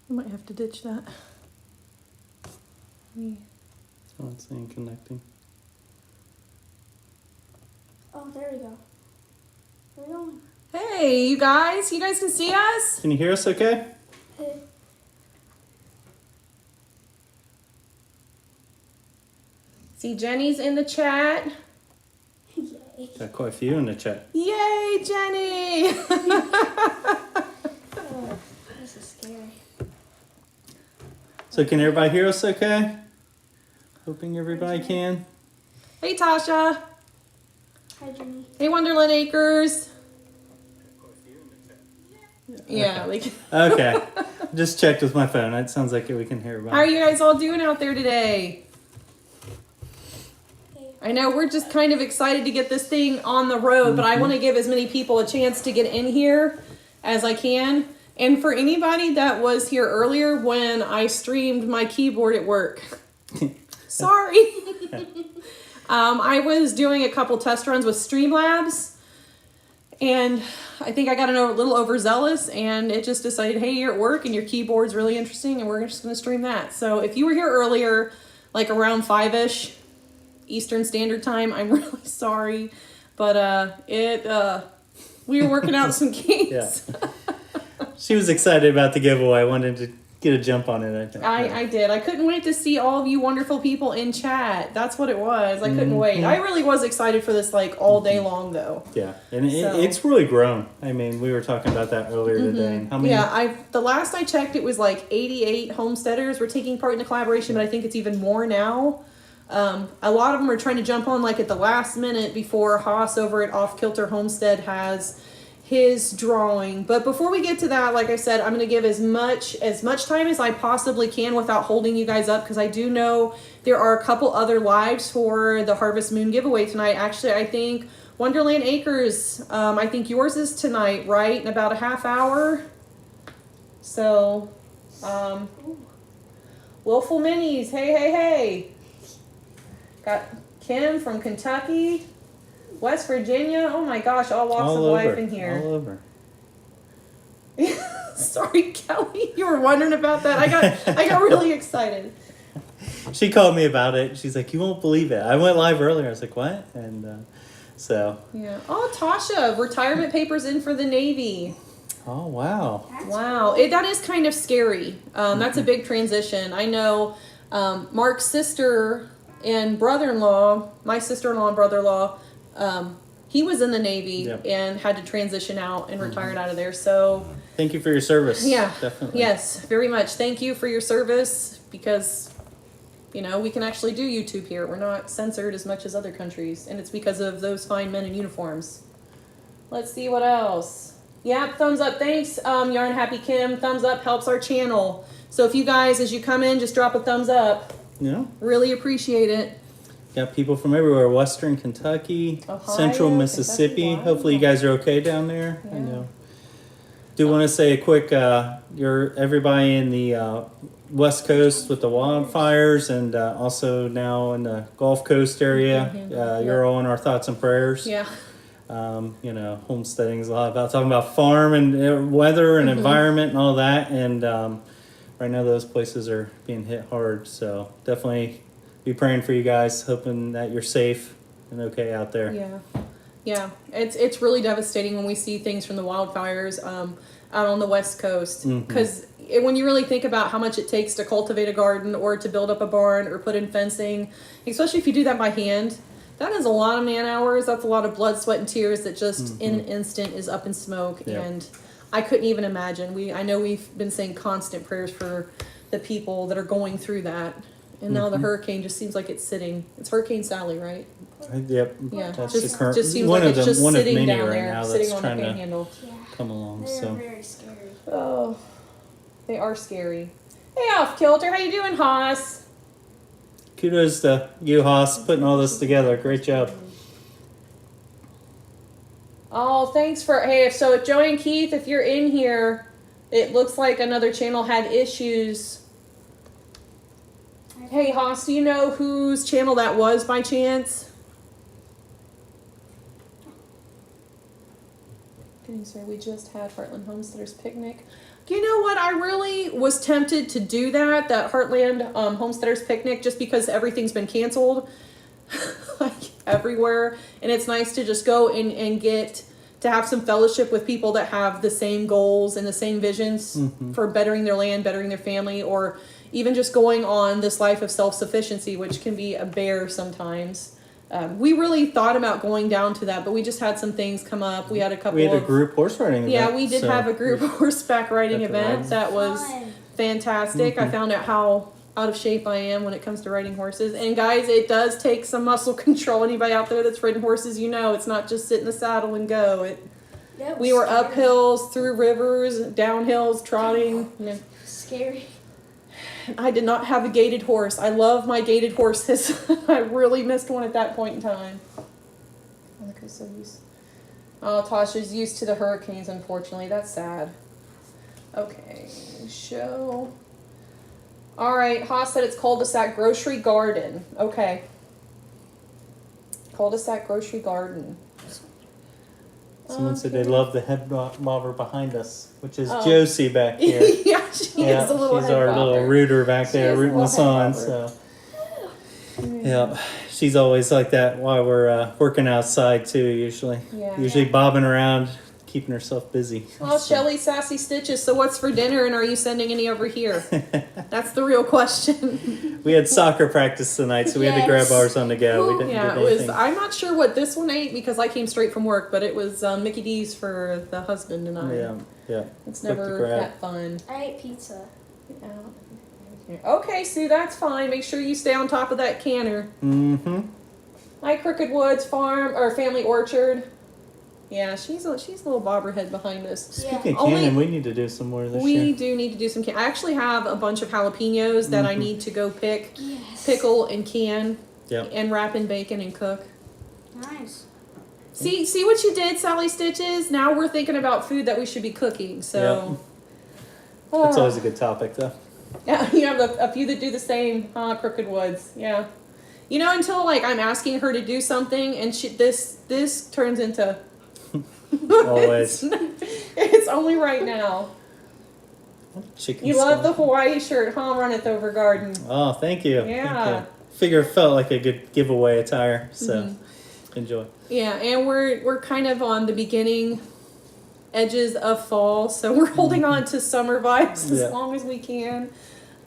I might have to ditch that. Oh, it's saying connecting. Oh, there we go. Where are we going? Hey, you guys can see us? Can you hear us okay? Hey. See, Jenny's in the chat. Yay. Got quite a few in the chat. Yay, Jenny! Oh, this is scary. So can everybody hear us okay? Hoping everybody can. Hey, Tasha. Hi, Jimmy. Hey, Wonderland Acres. Yeah, Okay. like. Okay. Just checked with my phone. It sounds like we can hear How are everybody. you guys all doing out there today? Hey. I know we're just kind of excited to get this thing on the road, but I want to give as many people a chance to get in here as I can. And for anybody that was here earlier when I streamed my keyboard at work, sorry. I was doing a couple test runs with Streamlabs, and I think I got a little overzealous, and it just decided, hey, you're at work and your keyboard's really interesting, and we're just going to stream that. So if you were here earlier, like around 5-ish Eastern Standard Time, I'm really sorry, but we were working out some kinks. Yeah. She was excited about the giveaway. Wanted to get a jump on it, I think. I did. I couldn't wait to see all of you wonderful people in chat. That's what it was. I couldn't wait. I really was excited for this like all day long though. Yeah, and So- it's really grown. I mean, we were talking about that earlier today. How many? Yeah, the last I checked, it was like 88 homesteaders were taking part in the collaboration, but I think it's even more now. A lot of them are trying to jump on like at the last minute before Haas over at Off Kilter Homestead has his drawing. But before we get to that, like I said, I'm going to give as much time as I possibly can without holding you guys up, because I do know there are a couple other lives for the Harvest Moon giveaway tonight. Actually, I think Wonderland Acres, I think yours is tonight, right? In about a half hour. So, Willful Minis, hey. Got Kim from Kentucky, West Virginia. Oh my gosh, all walks of life in here. All over. Sorry, Kelly, you were wondering about that. I got really excited. She called me about it. She's like, "You won't believe it. I went live earlier." I was like, "What?" And so. Yeah. Oh, Tasha, retirement papers in for the Navy. Oh wow. Wow, that is kind of scary. That's a big transition. I know Mark's sister and brother-in-law, my sister-in-law and brother-in-law, he was in the Navy Yep. and had to transition out and retired out of there. So Thank you for your service. yeah, Definitely. yes, very much. Thank you for your service, because we can actually do YouTube here. We're not censored as much as other countries, and it's because of those fine men in uniforms. Let's see what else. Yeah, thumbs up. Thanks, Yarn Happy Kim. Thumbs up helps our channel. So if you guys, as you come in, just drop a thumbs up. Yeah. Really appreciate it. Got people from everywhere. Western Kentucky, Ohio, Central Mississippi. Kentucky, wow. Hopefully you guys are okay down there. I Yeah. know. Do want to say a quick, you're everybody in the West Coast with the wildfires, and also now in the Gulf Coast area. You're all in our thoughts and prayers. Yeah. Homesteading is a lot about talking about farm and weather and environment and all that. And right now those places are being hit hard. So definitely be praying for you guys, hoping that you're safe and okay out there. Yeah. It's really devastating when we see things from the wildfires out on the West Coast. Because when you really think about how much it takes to cultivate a garden or to build up a barn or put in fencing, especially if you do that by hand, that is a lot of man hours. That's a lot of blood, sweat, and tears that just in an instant is up in smoke. Yeah. And I couldn't even imagine. I know we've been saying constant prayers for the people that are going through that. And now the hurricane just seems like it's sitting. It's Hurricane Sally, right? Yep. Yeah. That's just the current seems one like of it's them, just one of sitting many down right there, now sitting that's on the trying to panhandle. Yeah. come along. They're So very scary. Oh, they are scary. Hey, Off Kilter, how you doing, Haas? kudos to you, Haas, putting all this together. Great job. Oh, thanks for, hey, so if Joey and Keith, if you're in here, it looks like another channel had issues. Hey, Haas, do you know whose channel that was by chance? Sorry, we just had Heartland Homesteaders Picnic. You know what? I really was tempted to do that Heartland Homesteaders Picnic, just because everything's been canceled, like everywhere, and it's nice to just go and get to have some fellowship with people that have the same goals and the same visions for bettering their land, bettering their family, or even just going on this life of self-sufficiency, which can be a bear sometimes. We really thought about going down to that, but we just had some things come up. We had a couple. We had a group horse riding event. Yeah, we did have a group horseback riding Got to event ride. that was Fun. fantastic. I found out how out of shape I am when it comes to riding horses. And guys, it does take some muscle control. Anybody out there that's ridden horses, you know, it's not just sit in the saddle and go. That was We were up scary. hills, through rivers, down hills, trotting. Yeah. Scary. I did not have a gaited horse. I love my gaited horses. I really missed one at that point in time. Oh, look who's so used. Oh, Tasha's used to the hurricanes, unfortunately. That's sad. Okay, show. All right, Haas said it's cul-de-sac grocery garden. Okay. Cul-de-sac grocery garden. Someone said they love the head bobber behind us, which is Oh. Josie back here. Yeah, she Yeah, is a little she's head our bobber. little rooter back She there is a rooting little us head on. bobber. So, yeah, she's always like that while we're working outside too. Usually, Yeah. usually bobbing around, keeping herself busy. Oh, So- Shelly Sassy Stitches. So what's for dinner, and are you sending any over here? That's the real question. We had soccer practice tonight, so we had to grab Yes. ours on the go. We didn't Yeah, get it was. anything. I'm not sure what this one ate because I came straight from work, but it was Mickey D's for the husband and I. Yeah, yeah. It's quick to never grab. that fun. I ate pizza. Okay, Sue, that's fine. Make sure you stay on top of that canner. Mm-hmm. My Crooked Woods Farm or Family Orchard. Yeah, she's a little bobberhead behind us. Speaking of Only- cannon, we need to do some more this We year. do need to do some. I actually have a bunch of jalapenos that I need to go pick, Yes. pickle and can, Yep. and wrap in bacon and cook. Nice. See what you did, Sally Stitches. Now we're thinking about food that we should be cooking. So That's Oh. always a good topic, though. yeah, you have a few that do the same. Crooked Woods, yeah. You know, until like I'm asking her to do something, and this turns into Always. it's only right now. Chicken. You love the skull. Hawaii shirt, huh? Runneth Over Garden. Oh, thank you. Yeah. Thank you. Figure it felt like a good giveaway attire, so Mm-hmm. enjoy. Yeah, and we're kind of on the beginning edges of fall, so we're holding on to summer vibes Yeah. as long as we can.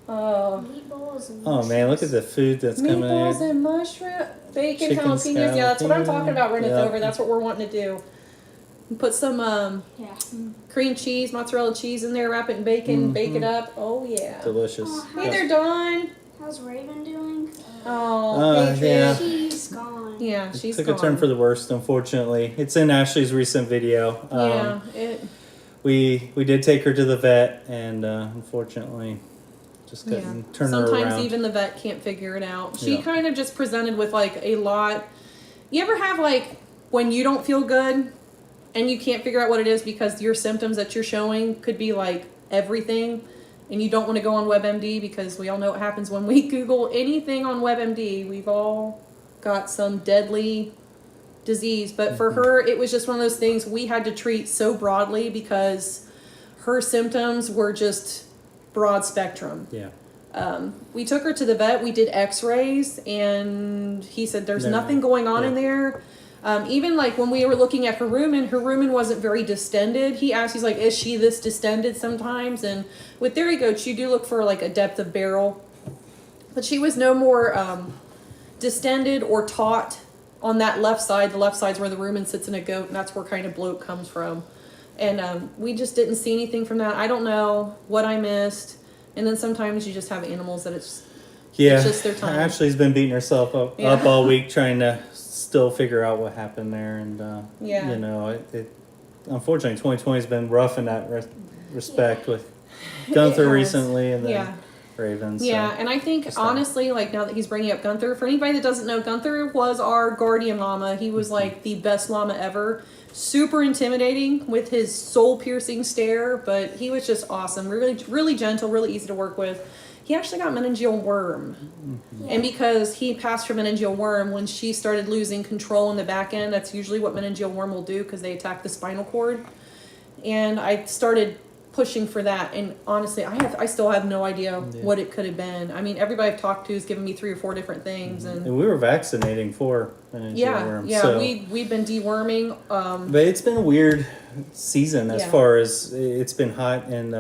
Meatballs and Oh man, look at the food that's coming Meatballs in. and mushroom, bacon, Chicken jalapenos. Yeah, that's what I'm scallopino. talking about. Run it Yeah. over. That's what we're wanting to do. Put some Yeah. cream cheese, mozzarella cheese in there, wrap it in bacon, bake it up. Oh yeah. Delicious. Oh, Hey Yeah. there, Dawn. How's Raven doing? Oh, Patriot. yeah. She's gone. Yeah, she's Took gone. a turn for the worst, unfortunately. It's in Ashley's recent video. Yeah, it. We did take her to the vet, and unfortunately, just Yeah. couldn't turn her Sometimes around. even the vet can't figure it out. She Yeah. kind of just presented with like a lot. You ever have like when you don't feel good and you can't figure out what it is because your symptoms that you're showing could be like everything, and you don't want to go on WebMD because we all know what happens when we Google anything on WebMD. We've all got some deadly disease, but for her it was just one of those things we had to treat so broadly because her symptoms were just broad spectrum. Yeah. We took her to the vet. We did X-rays, and he said there's No. nothing going on in Yeah. there. Even like when we were looking at her rumen wasn't very distended. He asked, he's like, "Is she this distended sometimes?" And with dairy goats, you do look for like a depth of barrel, but she was no more distended or taut on that left side. The left side's where the rumen sits in a goat, and that's where kind of bloat comes from. And we just didn't see anything from that. I don't know what I missed. And then sometimes you just have animals that it's Yeah. just their time. Ashley's been beating herself up Yeah. all week trying to still figure out what happened there, and Yeah. you know, it unfortunately 2020 has been rough in that respect with Gunther has. recently, and then Yeah. Ravens. So. Yeah, and I think Just honestly, like now that he's bringing up Gunther, for anybody that doesn't know, Gunther was our guardian llama. He was like the best llama ever. Super intimidating with his soul-piercing stare, but he was just awesome. Really, really gentle, really easy to work with. He actually got meningeal worm, and because he passed for meningeal worm, when she started losing control in the back end, that's usually what meningeal worm will do because they attack the spinal cord. And I started pushing for that. And honestly, I still have no idea what it could have been. I mean, everybody I've talked to has given me 3 or 4 different things, and And we were vaccinating for meningeal worm. So. we've been deworming. But it's been a weird season as Yeah. far as it's been hot and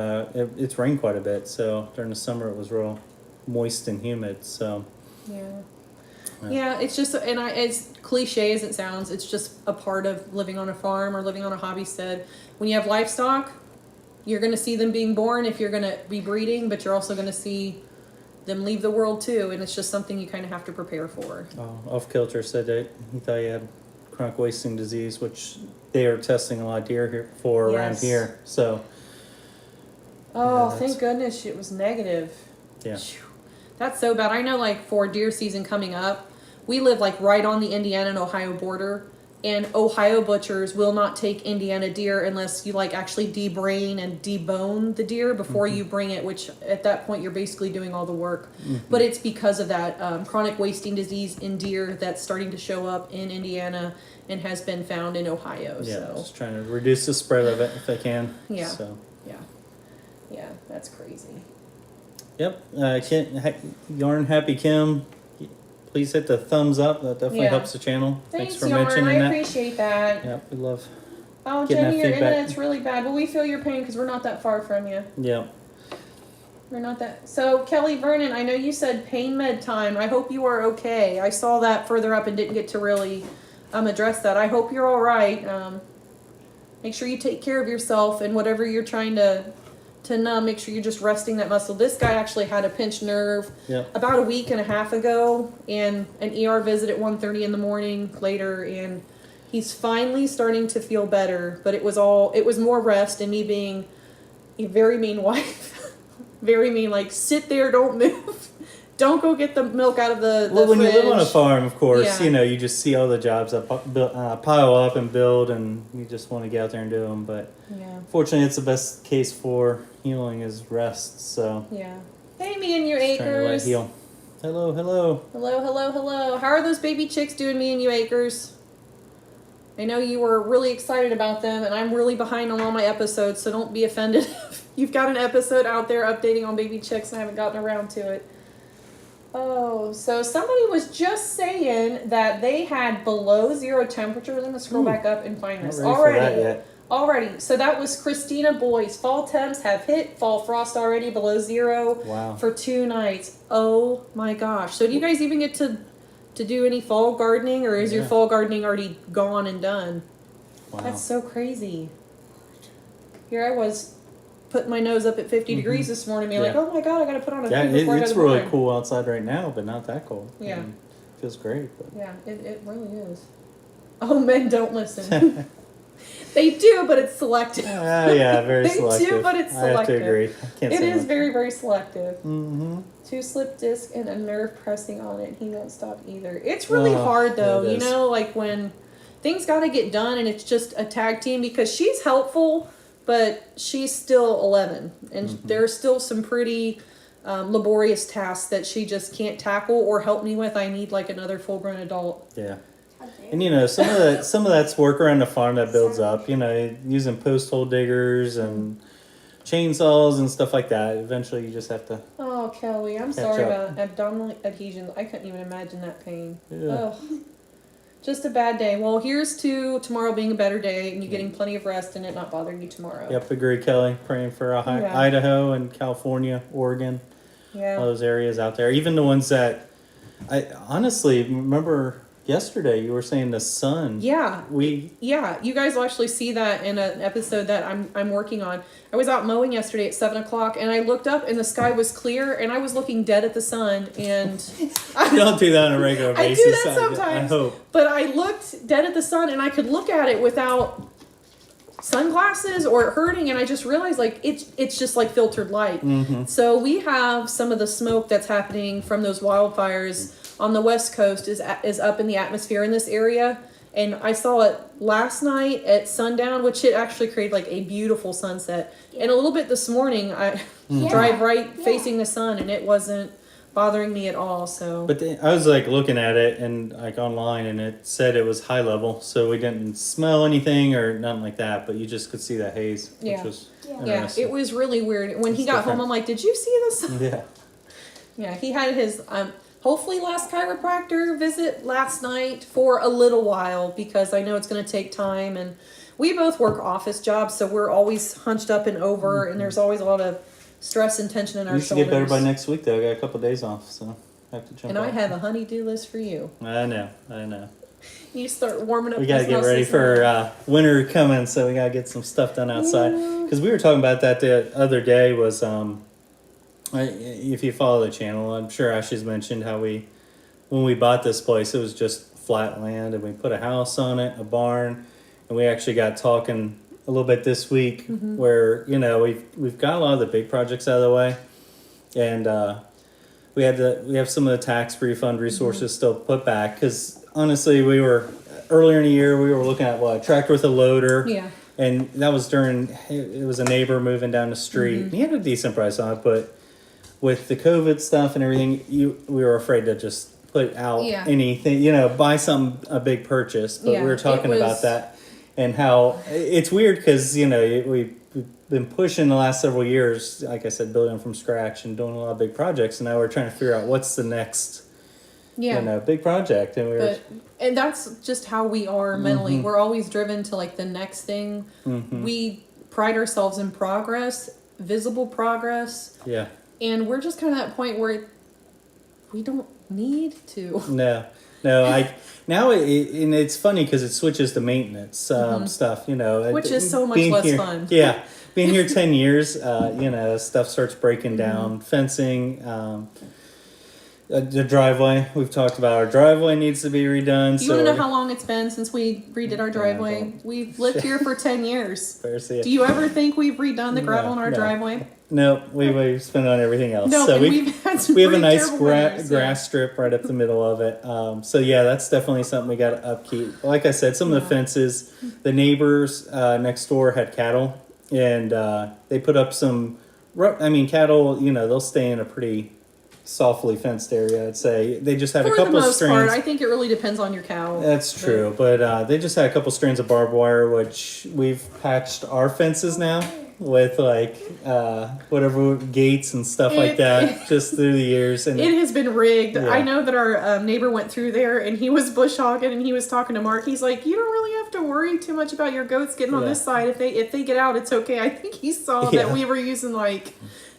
it's rained quite a bit. So during the summer it was real moist and humid. So Yeah, it's just, and as cliche as it sounds, it's just a part of living on a farm or living on a hobbystead. When you have livestock, you're going to see them being born if you're going to be breeding, but you're also going to see them leave the world too, and it's just something you kind of have to prepare for. Off Kilter said that he thought he had chronic wasting disease, which they are testing a lot of deer here for around Yes. here. So Oh, Yeah, thank goodness it was negative. yeah, Phew. That's so bad. I know, like, for deer season coming up, we live like right on the Indiana and Ohio border, and Ohio butchers will not take Indiana deer unless you like actually debrain and debone the deer before you bring it, which at that point you're basically doing all the work. But it's because of that chronic wasting disease in deer that's starting to show up in Indiana and has been found in Ohio. yeah. So Just trying to reduce the spread of it if I can. Yeah. So yeah, that's crazy. yep. Yarn Happy Kim. Please hit the thumbs up. That definitely Yeah. helps the channel. Thanks, for Yarn. mentioning I that. appreciate that. Yep, we love. Oh, Getting Jenny, that your feedback. internet's really bad, but we feel your pain because we're not that far from you. Yeah. We're not that. So, Kelly Vernon, I know you said pain med time. I hope you are okay. I saw that further up and didn't get to really address that. I hope you're all right. Make sure you take care of yourself, and whatever you're trying to numb, make sure you're just resting that muscle. This guy actually had a pinched nerve Yeah. about a week and a half ago, and an ER visit at 1:30 in the morning later, and he's finally starting to feel better. But it was more rest and me being a very mean wife. Very mean, like, sit there, don't move. Don't go get the milk out of the Well, when fridge. you live on a farm, of course, Yeah. you know, you just see all the jobs that pile up and build, and you just want to get out there and do them. But Yeah, fortunately, it's the best case for healing is rest. So yeah. Hey, me and you just trying to let it acres. heal. Hello, hello. Hello, hello, hello. How are those baby chicks doing, me and you acres? I know you were really excited about them, and I'm really behind on all my episodes, so don't be offended if you've got an episode out there updating on baby chicks and I haven't gotten around to it. Oh, so somebody was just saying that they had below 0 temperature. Let me scroll Ooh, back up and find Not this. ready for that yet. Already. So that was Christina Boyce. Fall temps have hit fall frost already below 0 Wow. for 2 nights. Oh my gosh. So do you guys even get to do any fall gardening, or is your Yeah. fall gardening already gone and done? Wow. That's so crazy. Here I was putting my nose up at 50 degrees this morning, being like, Yeah. oh my god, I gotta put on a Yeah, hood before I go it's to the really barn. cool outside right now, but not that cold. Yeah. Feels great. But. Yeah, it really is. Oh, men don't listen. They do, but it's selective. Yeah, very They do, selective. but it's I have to selective. agree. I can't It say is much. very, very selective. Mm-hmm. 2 slip disc and a nerve pressing on it. He won't stop either. It's really Oh, hard though, it you is. know, like when things got to get done and it's just a tag team, because she's helpful, but she's still 11 and there's still some pretty laborious tasks that she just can't tackle or help me with. I need like another full grown adult. Yeah. How dare And you know, some of that's work around the farm that builds up. You know, using post hole diggers and chainsaws and stuff like that. Eventually, you just have to. Oh, Kelly, I'm Catch sorry up. about abdominal adhesions. I couldn't even imagine that pain. Yeah. Ugh. Just a bad day. Well, here's to tomorrow being a better day and you getting plenty of rest and it not bothering you tomorrow. Yep, agree, Kelly. Praying for Yeah. Idaho and California, Oregon, all Yeah. those areas out there. Even the ones that I honestly remember yesterday. You were saying the sun. Yeah. We Yeah, you guys will actually see that in an episode that I'm working on. I was out mowing yesterday at 7:00, and I looked up, and the sky was clear, and I was looking dead at the sun, and don't do that on a regular I do basis. that sometimes. I hope. but I looked dead at the sun, and I could look at it without sunglasses or it hurting, and I just realized like it's just like filtered light. Mm-hmm. So we have some of the smoke that's happening from those wildfires on the West Coast is up in the atmosphere in this area. And I saw it last night at sundown, which it actually created like a beautiful sunset. And a little bit this morning, I Yeah. drive right Yeah. facing the sun, and it wasn't bothering me at all. So But I was like looking at it and like online, and it said it was high level, so we didn't smell anything or nothing like that. But you just could see that haze, Yeah. which was Yeah. Yeah, Interesting. it was really weird. When he It's got home, different. I'm like, "Did you see this?" Yeah. Yeah, he had his hopefully last chiropractor visit last night for a little while because I know it's going to take time, and we both work office jobs, so we're always hunched up and over, and there's always a lot of stress and tension in our You should shoulders. get better by next week, though. I got a couple days off, so I have to jump And I on. have a honey-do list for you. I know. You start warming up. We gotta this get house ready this for morning. winter coming, so we gotta get some stuff done outside. Yeah. Because we were talking about that the other day. Was if you follow the channel, I'm sure Ashley's mentioned how when we bought this place, it was just flat land, and we put a house on it, a barn, and we actually got talking a little bit this week where we've got a lot of the big projects out of the way, and we have some of the tax refund resources still put back because honestly we were earlier in the year we were looking at a tractor with a loader, Yeah. and that was it was a neighbor moving down the street. He had a decent price on it, but with the COVID stuff and everything, we were afraid to just put out Yeah. anything, buy a big purchase. But Yeah, we were it talking was- about that and how it's weird because we've been pushing the last several years, like I said, building from scratch and doing a lot of big projects, and now we're trying to figure out what's the next Yeah. big project, and And that's just how we are mentally. We're always driven to like the next thing. We pride ourselves in progress, visible progress, yeah. and we're just kind of at that point where we don't need to. No, I now and it's funny because it switches to maintenance stuff. Which is so much being less here, fun. Yeah, being here 10 years, stuff starts breaking down. Fencing, the driveway. We've talked about our driveway needs to be redone. Do you want to know how long it's been since we redid our driveway? don't. We've lived here for 10 years. Do Do you ever think we've redone the gravel in our no. driveway? No, we spent on everything else. No, so and we've had some we have a pretty nice terrible winters, yeah. grass strip right up the middle of it. So yeah, that's definitely something we got to upkeep. Like I said, some of the fences, the neighbors next door had cattle, and they put up some. Cattle. They'll stay in a pretty softly fenced area. I'd say they just had a For couple the of most strands. part, I think it really depends on your cow. That's true, but they just had a couple strands of barbed wire, which we've patched our fences now with whatever gates and stuff like that, just through the years. And It has been rigged. Yeah. I know that our neighbor went through there and he was bush hogging and he was talking to Mark. He's like, "You don't really have to worry too much about your goats getting on Yeah. this side. If they get out, it's okay." I think he saw Yeah. that we were using like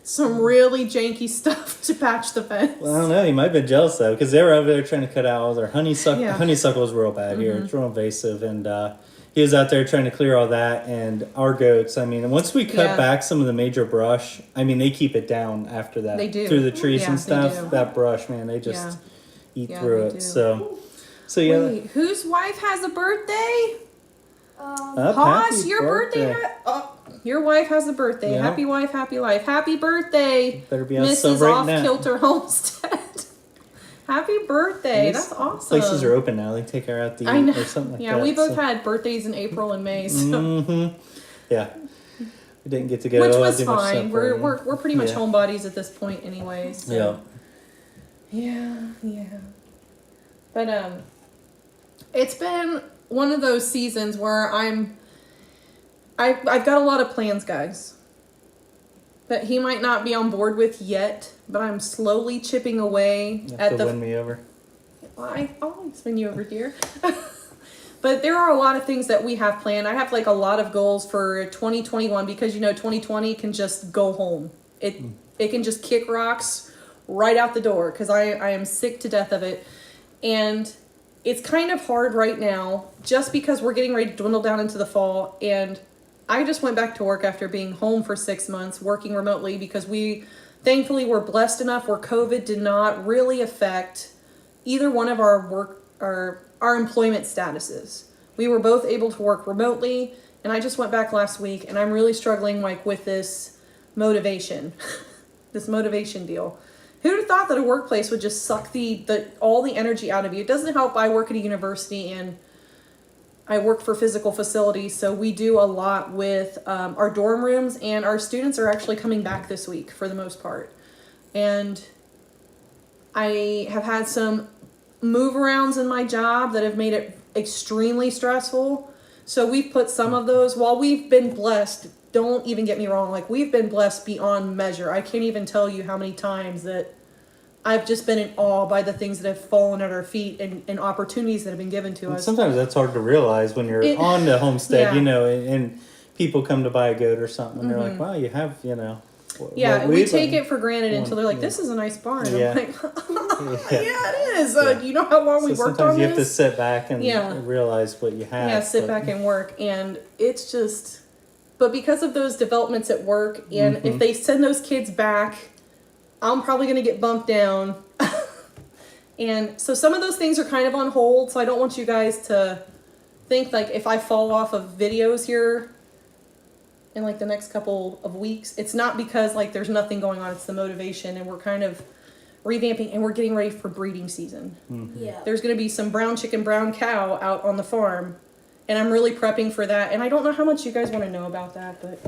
some really janky stuff to patch the fence. well, I don't know. He might have been jealous though, because they were over there trying to cut out all their honeysuckle. Yeah. Honeysuckle is real bad here. It's real invasive, and he was out there trying to clear all that. And our goats. Once we cut Yeah. back some of the major brush, they keep it down after that. They do. Through the trees Yeah, and they stuff. do. That brush, man, they just eat Yeah, through they it. do. So yeah. Wait, whose wife has a birthday? Up, Haas, happy your birthday. Your wife has a birthday. Yeah. Happy wife, happy life. Happy birthday, Better be out Mrs. celebrating Off that. Kilter Homestead. Happy birthday. These That's awesome. Places are open now. They take her out to I eat know. or something like Yeah, that. we both had birthdays in April and May, so. Yeah. We didn't get to go. Which was do much fine. We're celebrating. we're pretty much Yeah. homebodies at this point, anyway. So. Yeah. But it's been one of those seasons where I've got a lot of plans, guys, that he might not be on board with yet, but I'm slowly chipping away You have at to the. win me over. I always win you over here. But there are a lot of things that we have planned. I have like a lot of goals for 2021 because 2020 can just go home. It can just kick rocks right out the door because I am sick to death of it. And it's kind of hard right now just because we're getting ready to dwindle down into the fall. And I just went back to work after being home for 6 months working remotely because we thankfully were blessed enough where COVID did not really affect either one of our work or our employment statuses. We were both able to work remotely, and I just went back last week and I'm really struggling with this motivation. This motivation deal. Who'd have thought that a workplace would just suck all the energy out of you? It doesn't help. I work at a university and I work for physical facilities, so we do a lot with our dorm rooms, and our students are actually coming back this week for the most part. And I have had some move arounds in my job that have made it extremely stressful. So we've put some of those, while we've been blessed don't even get me wrong. Like, we've been blessed beyond measure. I can't even tell you how many times that I've just been in awe by the things that have fallen at our feet and opportunities that have been given to And us. sometimes that's hard to realize when you're on the homestead, Yeah. you know, and people come to buy a goat or something, and they're like, wow, you have, you know. Yeah, what we we've take been- it for granted until they're like, Yeah. "This is a nice barn." Yeah. I'm like, Yeah. "Yeah, it is." Yeah. You know how long So we worked sometimes on you have to this? sit back and Yeah. realize what you have. Yeah, sit but- back and work, and it's just. But because of those developments at work, and if they send those kids back, I'm probably going to get bumped down. And so some of those things are kind of on hold. So I don't want you guys to think like if I fall off of videos here in like the next couple of weeks, it's not because like there's nothing going on. It's the motivation, and we're kind of revamping, and we're getting ready for breeding season. Yeah. There's going to be some brown chicken, brown cow out on the farm, and I'm really prepping for that. And I don't know how much you guys want to know about that, but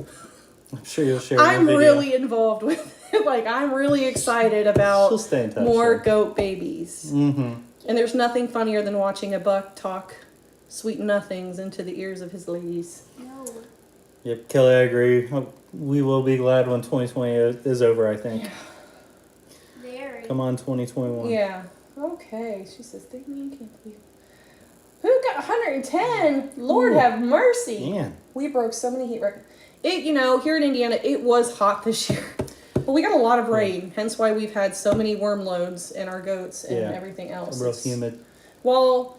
I'm sure you'll share. in the I'm video. really involved with it. Like, I'm really excited about She'll stay in touch. more goat babies. Mm-hmm. And there's nothing funnier than watching a buck talk sweet nothings into the ears of his ladies. No. Yep, Kelly, I agree. We will be glad when 2020 is over, I think. Very. Come on, 2021. Yeah. Okay. She says, Damien can't believe. Who got 110? Lord Ooh. have mercy. Man. We broke so many heat records. It, you know, here in Indiana, it was hot this year. But we got a lot of rain, hence why we've had so many worm loads in our goats and Yeah. everything else. Real It's- humid. Well,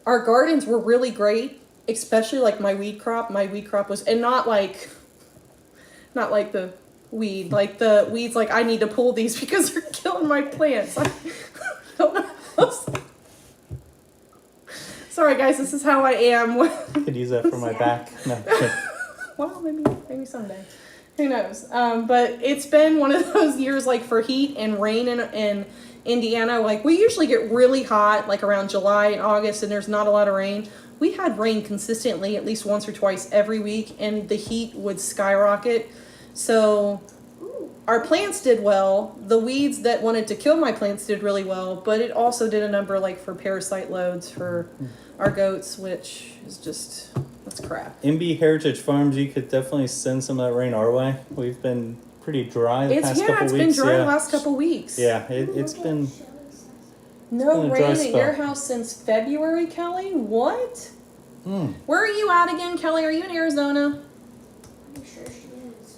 our gardens were really great, especially like my weed crop. My weed crop was, and not like the weed, like the weeds. Like, I need to pull these because they're killing my plants. I don't know. Sorry, guys. This is how I am. Could use that for my back. No. Well, maybe someday. Who knows? But it's been one of those years like for heat and rain in Indiana. Like, we usually get really hot like around July and August, and there's not a lot of rain. We had rain consistently at least once or twice every week, and the heat would skyrocket. So our plants did well. The weeds that wanted to kill my plants did really well, but it also did a number like for parasite loads for our goats, which is just, that's crap. MB Heritage Farms, you could definitely send some of that rain our way. We've been pretty dry the past couple It's weeks. been dry yeah. the last couple weeks. Yeah, it's been. No been a rain dry at spell. your house since February, Kelly? What? Mm. Where are you at again, Kelly? Are you in Arizona? I'm sure she is.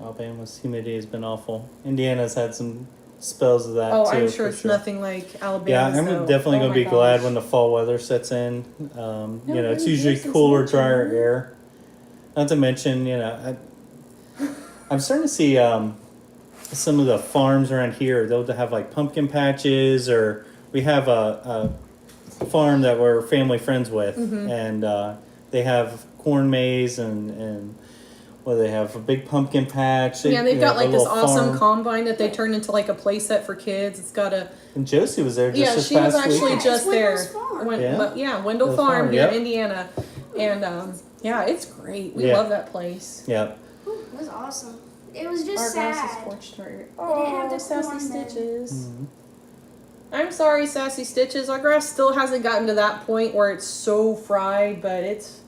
Alabama's humidity has been awful. Indiana's had some spells of that Oh, too. I'm sure for it's nothing like Alabama. Yeah, I'm definitely going to be glad when the fall weather sets in. No, You know, it's really, usually yes, it's cooler, not drier true. air. Not to mention, you know, I'm starting to see some of the farms around here. They'll have like pumpkin patches, or we have a farm that we're family friends with, Mm-hmm. and they have corn maze and well, they have a big pumpkin patch. Yeah, they've you got know, a like this little awesome farm. combine that they turned into like a play set for kids. It's got a And Josie was there just yeah, this she was past actually week. just it's there. Wendell's farm. Yeah. Wendell The Farm farm, here yep. in Indiana, and yeah, it's great. We Yeah. love that place. Yeah. Ooh, it was awesome. It was just Our grass is sad. scorched right here. didn't have Oh, the sassy corn then. stitches. Mhm. I'm sorry, Sassy Stitches. Our grass still hasn't gotten to that point where it's so fried, but it's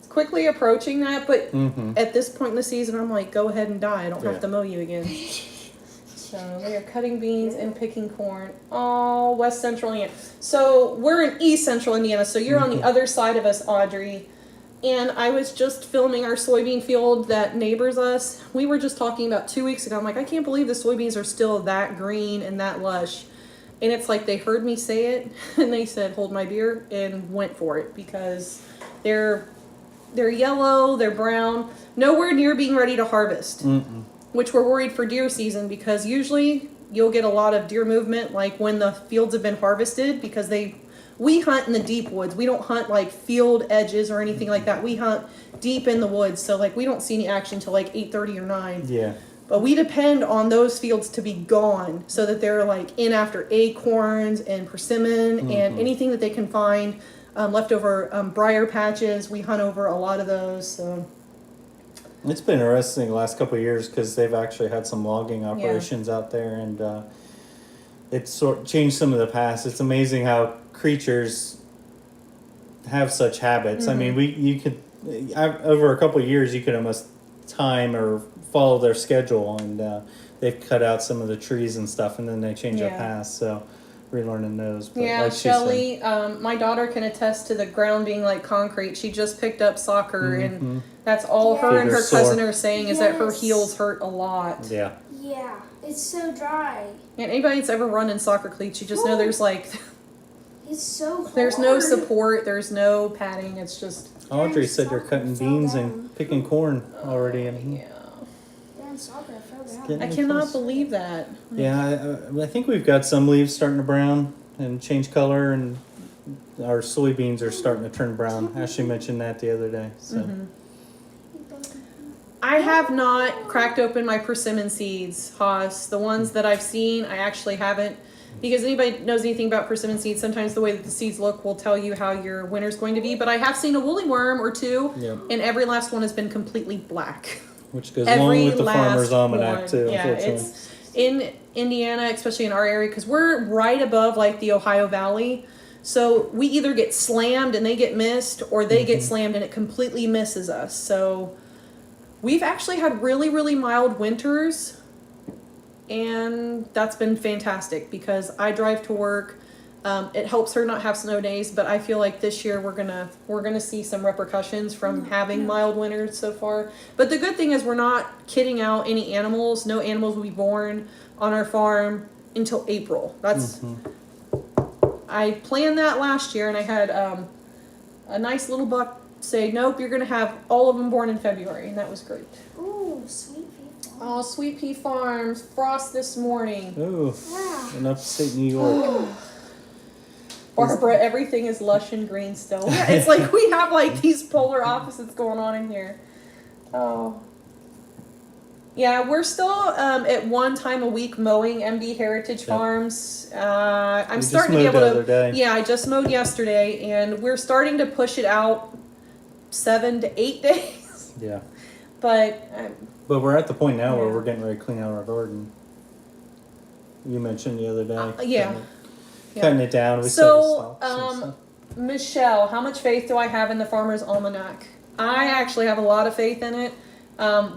quickly approaching that. But Mm-hmm. at this point in the season, I'm like, go ahead and die. I don't Yeah. have to mow you again. So they are cutting beans and picking corn. Oh, West Central Indiana. So we're in East Central Indiana. So you're on the other side of us, Audrey. And I was just filming our soybean field that neighbors us. We were just talking about 2 weeks ago. I'm like, I can't believe the soybeans are still that green and that lush. And it's like they heard me say it and they said, hold my beer, and went for it because they're yellow, they're brown, nowhere near being ready to harvest, Mm-mm. which we're worried for deer season because usually you'll get a lot of deer movement like when the fields have been harvested because we hunt in the deep woods. We don't hunt like field edges or anything like that. We hunt deep in the woods. So like we don't see any action till like 8:30 or 9. Yeah. But we depend on those fields to be gone so that they're like in after acorns and persimmon and anything that they can find, leftover briar patches. We hunt over a lot of those. So It's been interesting the last couple of years because they've actually had some logging operations out there, and it's sort of changed some of the past. It's amazing how creatures have such habits. I mean, you could over a couple of years, you could almost time or follow their schedule, and they've cut out some of the trees and stuff, and then they change Yeah. up paths. So relearning those. But Yeah, like she said, Shelly, my daughter can attest to the ground being like concrete. She just picked up soccer, and that's all her and Feet are her sore. cousin are saying is that her Yes. heels hurt a lot. yeah, Yeah, it's so dry. And anybody that's ever run in soccer cleats, you just know there's like, It's so hard. there's no support, there's no padding. It's just, Audrey said you're cutting Fell beans down. and picking corn already. And yeah. Yeah, in soccer, I fell down. getting I cannot close. believe that. Yeah, I think we've got some leaves starting to brown and change color, and our soybeans are starting to turn brown. Ashley mentioned that the other day. So I have not cracked open my persimmon seeds, Haas. The ones that I've seen, I actually haven't. Because anybody knows anything about persimmon seeds, sometimes the way that the seeds look will tell you how your winter's going to be. But I have seen a woolly worm or two, Yep. and every last one has been completely black. which goes Every along with the last Farmer's Almanac one. too. Yeah, Unfortunately. it's in Indiana, especially in our area, because we're right above like the Ohio Valley. So we either get slammed and they get missed, or they get slammed and it completely misses us. So we've actually had really, really mild winters, and that's been fantastic because I drive to work. It helps her not have snow days, but I feel like this year we're gonna see some repercussions from having mild winters so far. But the good thing is we're not kidding out any animals. No animals will be born on our farm until April. That's I planned that last year, and I had a nice little buck say, "Nope, you're gonna have all of them born in February," and that was great. Ooh, sweet people. Oh, Sweet Pea Farms frost this morning. Ooh, Yeah. in upstate New York. Barbara, everything is lush and green still. Yeah, it's like we have like these polar opposites going on in here. Oh. Yeah, we're still at one time a week mowing MD Heritage Farms. I'm We just starting to be mowed able the to. other day. Yeah, I just mowed yesterday, and we're starting to push it out 7 to 8 days. Yeah, But but we're at the point now where Yeah. we're getting ready to clean out our garden. You mentioned the other day. yeah. Cutting it down. We So, still have some stuff. Michelle, how much faith do I have in the Farmer's Almanac? I actually have a lot of faith in it.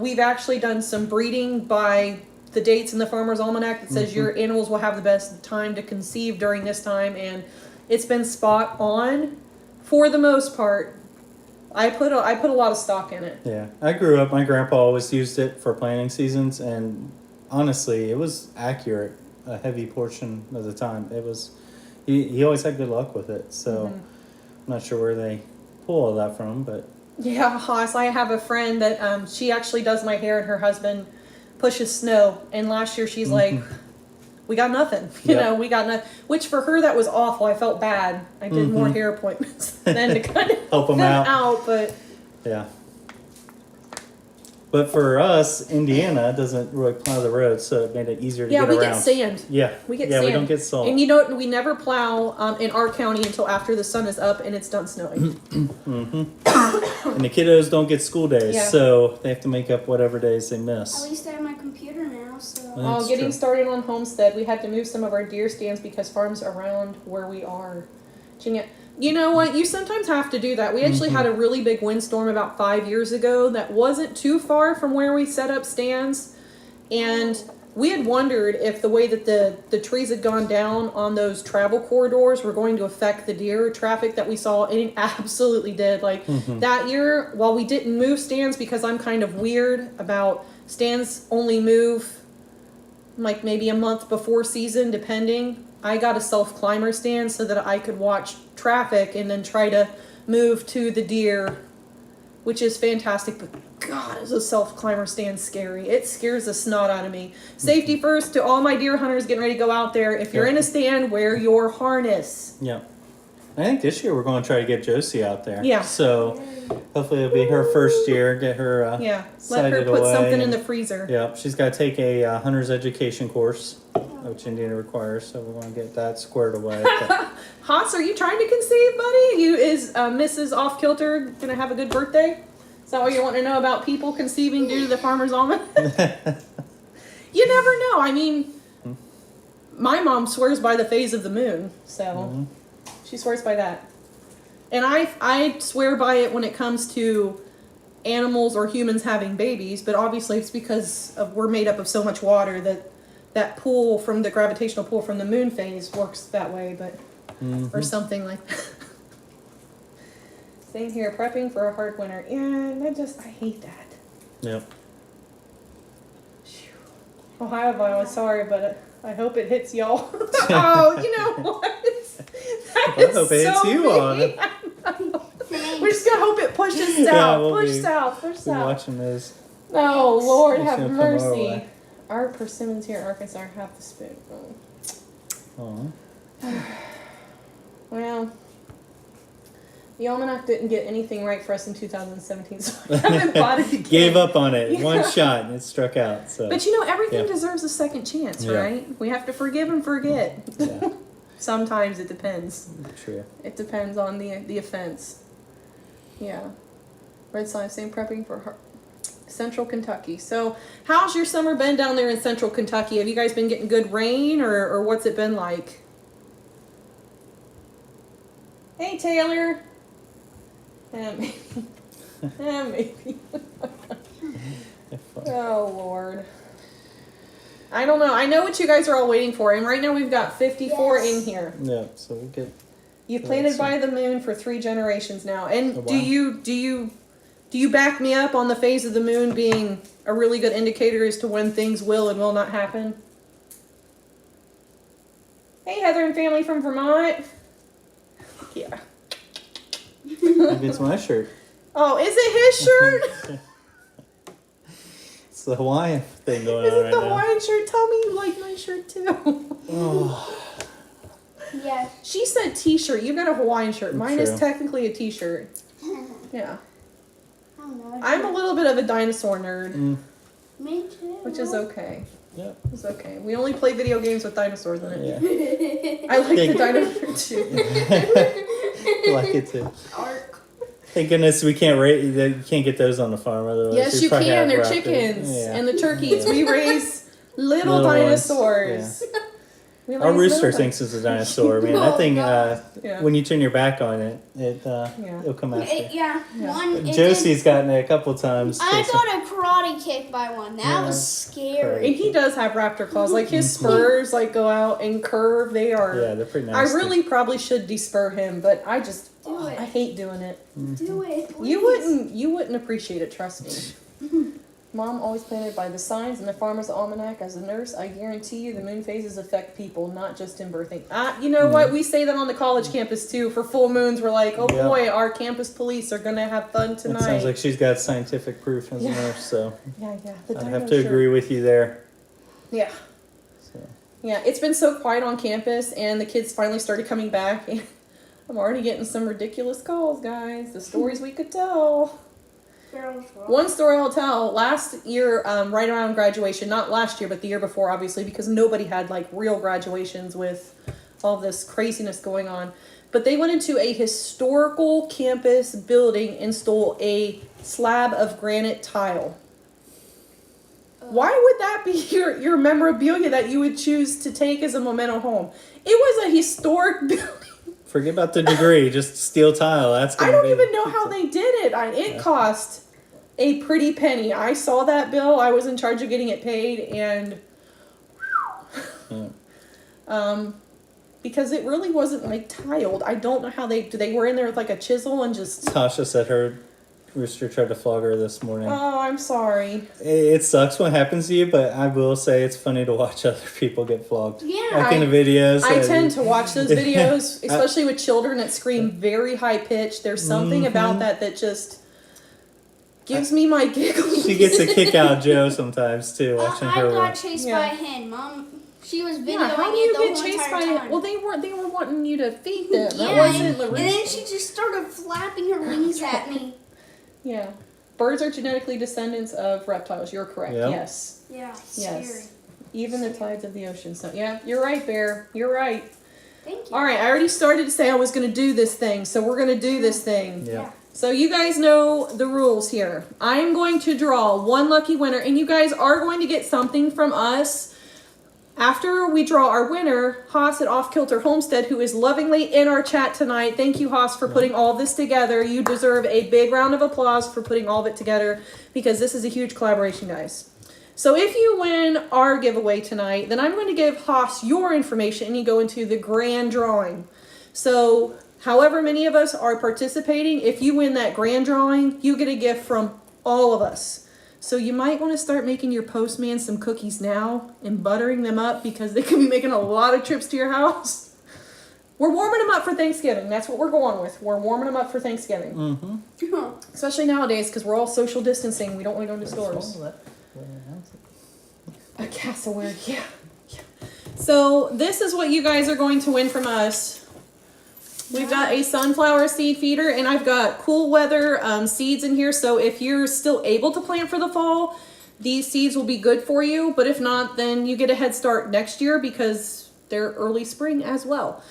We've actually done some breeding by the dates in the Farmer's Almanac that says your animals will have the best time to conceive during this time, and it's been spot on for the most part. I put a lot of stock in it. Yeah, I grew up. My grandpa always used it for planting seasons, and honestly, it was accurate a heavy portion of the time. It was. He always had good luck with it. So I'm not sure where they pull all that from, but Yeah, Haas, I have a friend that she actually does my hair, and her husband pushes snow. And last year she's like, we got nothing. You Yep. know, we got nothing. Which for her, that was awful. I felt bad. I did more hair appointments than to kind of Help 'em them out. But yeah. But for us, Indiana doesn't really plow the roads, so it made it easier to yeah, get we around. get sand. Yeah, We get yeah, sand. we don't get salt. And you know, we never plow in our county until after the sun is up and it's done snowing. And the kiddos don't get school days, Yeah. so they have to make up whatever days they At miss. least I have my computer now, so. That's Getting true. started on Homestead, we had to move some of our deer stands because farms around where we are. You know what? You sometimes have to do that. We actually had a really big windstorm about 5 years ago that wasn't too far from where we set up stands. And we had wondered if the way that the trees had gone down on those travel corridors were going to affect the deer traffic that we saw, and it absolutely did. Like that year, while we didn't move stands because I'm kind of weird about stands only move like maybe a month before season, depending. I got a self-climber stand so that I could watch traffic and then try to move to the deer, which is fantastic. But God, is a self-climber stand scary. It scares the snot out of me. Safety first to all my deer hunters getting ready to go out there. If you're in a stand, wear your harness. Yeah. I think this year we're going to try to get Josie out there. Yeah. So hopefully it'll be her first year. Get her Yeah, let her sighted put away something in and- the freezer. Yeah, she's got to take a hunter's education course, which Indiana requires. So we want to get that squared away. But Haas, are you trying to conceive, buddy? Is Mrs. Off Kilter gonna have a good birthday? Is that what you want to know about people conceiving due to the Farmer's Almanac? You never know. I mean, my mom swears by the phase of the moon, so she swears by that. And I swear by it when it comes to animals or humans having babies, but obviously it's because we're made up of so much water that pull from the gravitational pull from the moon phase works that way, but or something like that. Same here, prepping for a hard winter. Yeah, I hate that. Yep. Ohio Violet, sorry, but I hope it hits y'all. Oh, you know what? I hope it hits you on it. We're just gonna hope it pushes south. Yeah, we'll push be- south. Push Been south. watching those. Oh Lord, It's have gonna come our mercy. way. Our persimmons here in Arkansas are half the spoon. Oh. Oh. Well, the almanac didn't get anything right for us in 2017, so I haven't bought it again. Gave up on it. Yeah. One shot and it struck out. So. But you know, everything Yeah. deserves a second chance, Yeah. right? We have to forgive and forget. Yeah. Sometimes it depends. True. It depends on the offense. Yeah. Red sign, same prepping for Central Kentucky. So, how's your summer been down there in Central Kentucky? Have you guys been getting good rain, or what's it been like? Hey, Taylor. Maybe. Maybe. Oh, Lord. I don't know. I know what you guys are all waiting for, and right now we've got 54 Yes. in here. Yeah. So we get. You've Yeah, planted that's by the moon for 3 generations now. And Oh, wow. do you back me up on the phase of the moon being a really good indicator as to when things will and will not happen? Hey, Heather and family from Vermont. Yeah. Maybe it's my shirt. Oh, is it his shirt? It's the Hawaiian thing going Is on it right the now. Hawaiian shirt? Tell me you like my shirt too. Oh. Yeah. She said t-shirt. You got a Hawaiian shirt. Mine is True. technically a t-shirt. Yeah. I don't know. I'm a little bit of a dinosaur nerd, Me too. which is okay. Yep. It's okay. We only play video games with dinosaurs in it. Yeah. I like the Think- dinosaur too. Like it too. Arc. Thank goodness we can't you can't get those on the farm. Otherwise, Yes, we'd you probably can. have They're raptors. chickens Yeah. and the turkeys. We raise little Little ones, dinosaurs. We Our raise rooster little thinks it's a dinosaur, man. That thing, Yeah. when you turn your back on it, Yeah. it'll come after. Yeah. Yeah. One. Josie's gotten it a couple times. I chasing- got a karate kick by one. That Yeah. was scary. And he does have raptor claws. Like his spurs, like go out and curve. They are. Yeah, they're pretty I nasty. really probably should despur him, but I just Do it. I hate doing it. Do it. You wouldn't appreciate it, trust me. Mom always planted by the signs in the farmer's almanac. As a nurse, I guarantee you the moon phases affect people, not just in birthing. You know what? We say that on the college campus too. For full moons, we're like, oh Yeah. boy, our campus police are gonna have fun tonight. It sounds like she's got scientific proof as a Yeah. nurse, so yeah. The I dino have to shirt. agree with you there. Yeah. So. Yeah, it's been so quiet on campus, and the kids finally started coming back. And I'm already getting some ridiculous calls, guys. The stories we could tell. One story I'll tell. Last year, right around graduation, not last year, but the year before, obviously, because nobody had like real graduations with all this craziness going on. But they went into a historical campus building and stole a slab of granite tile. Why would that be your memorabilia that you would choose to take as a memento home? It was a historic building. Forget about the degree, just steel tile. That's I gonna don't be even know how they did it. It cost a pretty penny. I saw that bill. I was in charge of getting it paid, and Yeah. because it really wasn't like tiled. I don't know how they were in there with like a chisel and just. Tasha said her rooster tried to flog her this morning. Oh, I'm sorry. It sucks when it happens to you, but I will say it's funny to watch other people get flogged. Yeah. Like in the videos. I that- tend to watch those videos, especially with children that scream very high pitched. There's something about that just gives me my giggles. She gets a kick out of Joe sometimes too, watching I her. got chased Yeah. by a hen. Mom, she was videoing Yeah, how do it you the get whole chased entire by time. it? Well, they were wanting you to feed them. Yeah, That wasn't and the then rooster. she just started flapping her wings at me. Yeah. Birds are genetically descendants of reptiles. You're correct. Yep. Yes. Yeah, Yes. scary. Even the tides of the ocean. So yeah, you're right, Bear. You're right. Thank you. All right, I already started to say I was going to do this thing, so we're going to do this thing. Yeah. So you guys know the rules here. I am going to draw one lucky winner, and you guys are going to get something from us. after we draw our winner, Haas at Off Kilter Homestead, who is lovingly in our chat tonight. Thank you, Haas, for putting all this together. You deserve a big round of applause for putting all of it together, because this is a huge collaboration, guys. So if you win our giveaway tonight, then I'm going to give Haas your information and you go into the grand drawing. So however many of us are participating, if you win that grand drawing, you get a gift from all of us. So you might want to start making your postman some cookies now and buttering them up, because they could be making a lot of trips to your house. We're warming them up for Thanksgiving. That's what we're going with. We're warming them up for Thanksgiving. Mm-hmm. Especially nowadays, because we're all social distancing. We don't want to go to stores. A cassowary, yeah. So this is what you guys are going to win from us. We've got a sunflower seed feeder, and I've got cool weather seeds in here. So if you're still able to plant for the fall, these seeds will be good for you. But if not, then you get a head start next year, because they're early spring as well.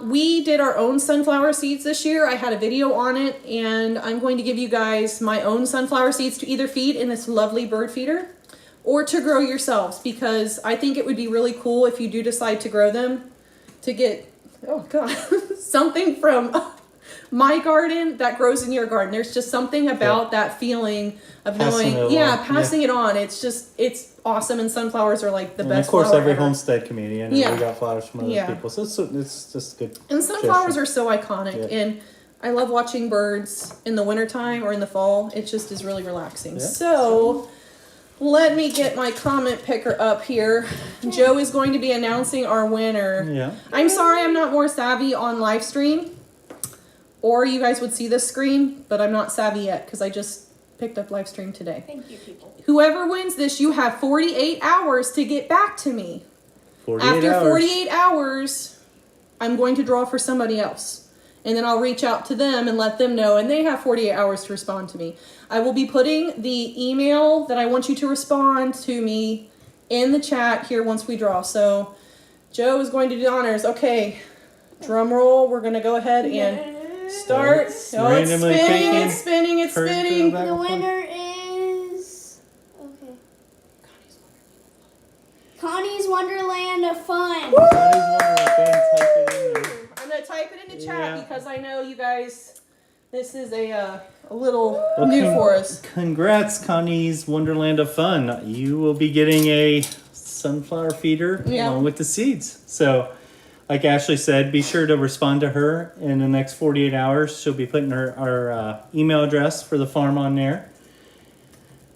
We did our own sunflower seeds this year. I had a video on it, and I'm going to give you guys my own sunflower seeds to either feed in this lovely bird feeder or to grow yourselves, because I think it would be really cool if you do decide to grow them to get, oh God, something from my garden that grows in your garden. There's just something about that feeling of Passing knowing, it along. passing it on. It's awesome, and sunflowers are like the And best of course, flower every ever. homestead community. I know Yeah. we got flowers from other Yeah. people, so it's just good. And sunflowers gesture. are so iconic, Yeah. and I love watching birds in the wintertime or in the fall. It just is really relaxing. Yeah. So let me get my comment picker up here. Joe is going to be announcing our winner. Yeah. I'm sorry I'm not more savvy on live stream, or you guys would see this screen, but I'm not savvy yet because I just picked up live stream today. Thank you, people. Whoever wins this, you have 48 hours to get back to me. 48 After hours. 48 hours, I'm going to draw for somebody else. And then I'll reach out to them and let them know, and they have 48 hours to respond to me. I will be putting the email that I want you to respond to me in the chat here once we draw. So Joe is going to do the honors. Okay, drum roll. We're going to go ahead and start. It's Oh, it's randomly spinning, picking. it's spinning, it's Turn to the spinning. back. The winner is okay. Connie's Wonderland of Fun. Connie's Wonderland. Go ahead and type it in there. I'm going to type it in the chat Yeah. because I know you guys, this is a little Well, new for us. Congrats, Connie's Wonderland of Fun. You will be getting a sunflower feeder Yeah. along with the seeds. So, like Ashley said, be sure to respond to her in the next 48 hours. She'll be putting our email address for the farm on there.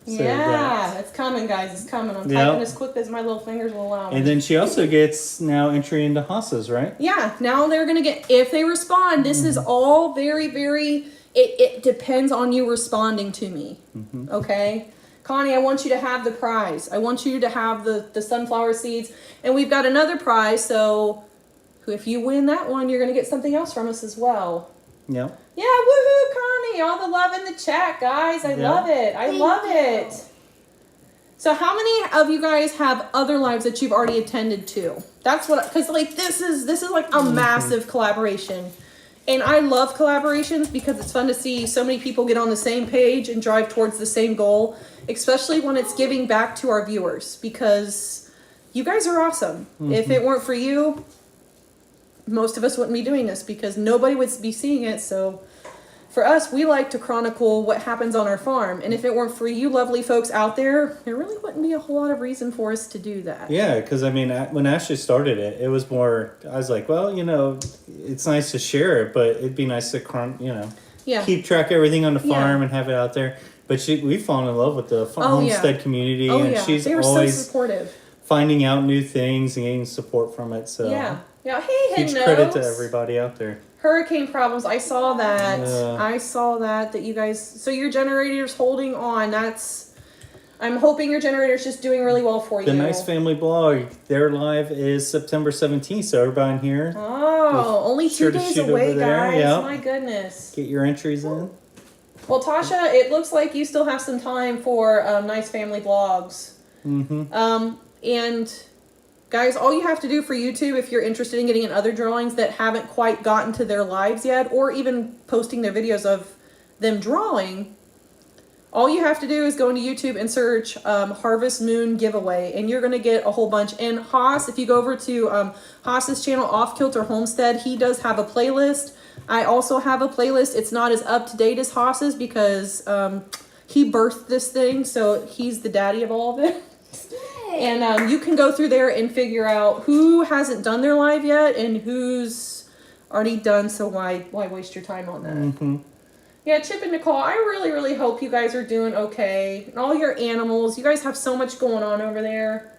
So Yeah, it's coming, guys. It's coming. I'm Yeah. typing as quick as my little fingers will allow me. And then she also gets now entry into Haas's, right? Yeah, now they're going to get, if they respond, this is all very, very, it depends on you responding to me. Okay? Connie, I want you to have the prize. I want you to have the sunflower seeds. And we've got another prize, so if you win that one, you're going to get something else from us as well. Yeah. Yeah, woohoo, Connie. All the love in the chat, guys. I Yeah. love it. I Thank love you. it. So how many of you guys have other lives that you've already attended to? That's what, because like this is like a massive collaboration. And I love collaborations because it's fun to see so many people get on the same page and drive towards the same goal, especially when it's giving back to our viewers, because you guys are awesome. If it weren't for you, most of us wouldn't be doing this because nobody would be seeing it. So for us, we like to chronicle what happens on our farm. And if it weren't for you lovely folks out there, there really wouldn't be a whole lot of reason for us to do that. Yeah, because I mean, when Ashley started it, it was more, I was like, well, it's nice to share it, but it'd be nice to, Yeah. keep track of everything on the Yeah. farm and have it out there. But we've fallen in love with the Oh, yeah. homestead community, Oh, and yeah. she's They were so always supportive. finding out new things and getting support from it. So Yeah. Yeah. Hey, huge Head credit to Nose. everybody out there. Hurricane problems. I saw that. Yeah. I saw that you guys. So your generator's holding on. I'm hoping your generator's just doing really well for you. The Nice Family Blog, their live is September 17th, so everybody in here, Oh, only 2 Sure to days shoot away, over there, guys. yeah. My goodness. get your entries in. Well, Tasha, it looks like you still have some time for Nice Family Blogs. Mm-hmm. And guys, all you have to do for YouTube, if you're interested in getting in other drawings that haven't quite gotten to their lives yet, or even posting their videos of them drawing, All you have to do is go into YouTube and search Harvest Moon giveaway, and you're going to get a whole bunch. And Haas, if you go over to Haas's channel, Off Kilter Homestead, he does have a playlist. I also have a playlist. It's not as up to date as Haas's because he birthed this thing, so he's the daddy of all of it. And you can go through there and figure out who hasn't done their live yet and who's already done, so why waste your time on that? Mm-hmm. Yeah, Chip and Nicole, I really, really hope you guys are doing okay. And all your animals, you guys have so much going on over there.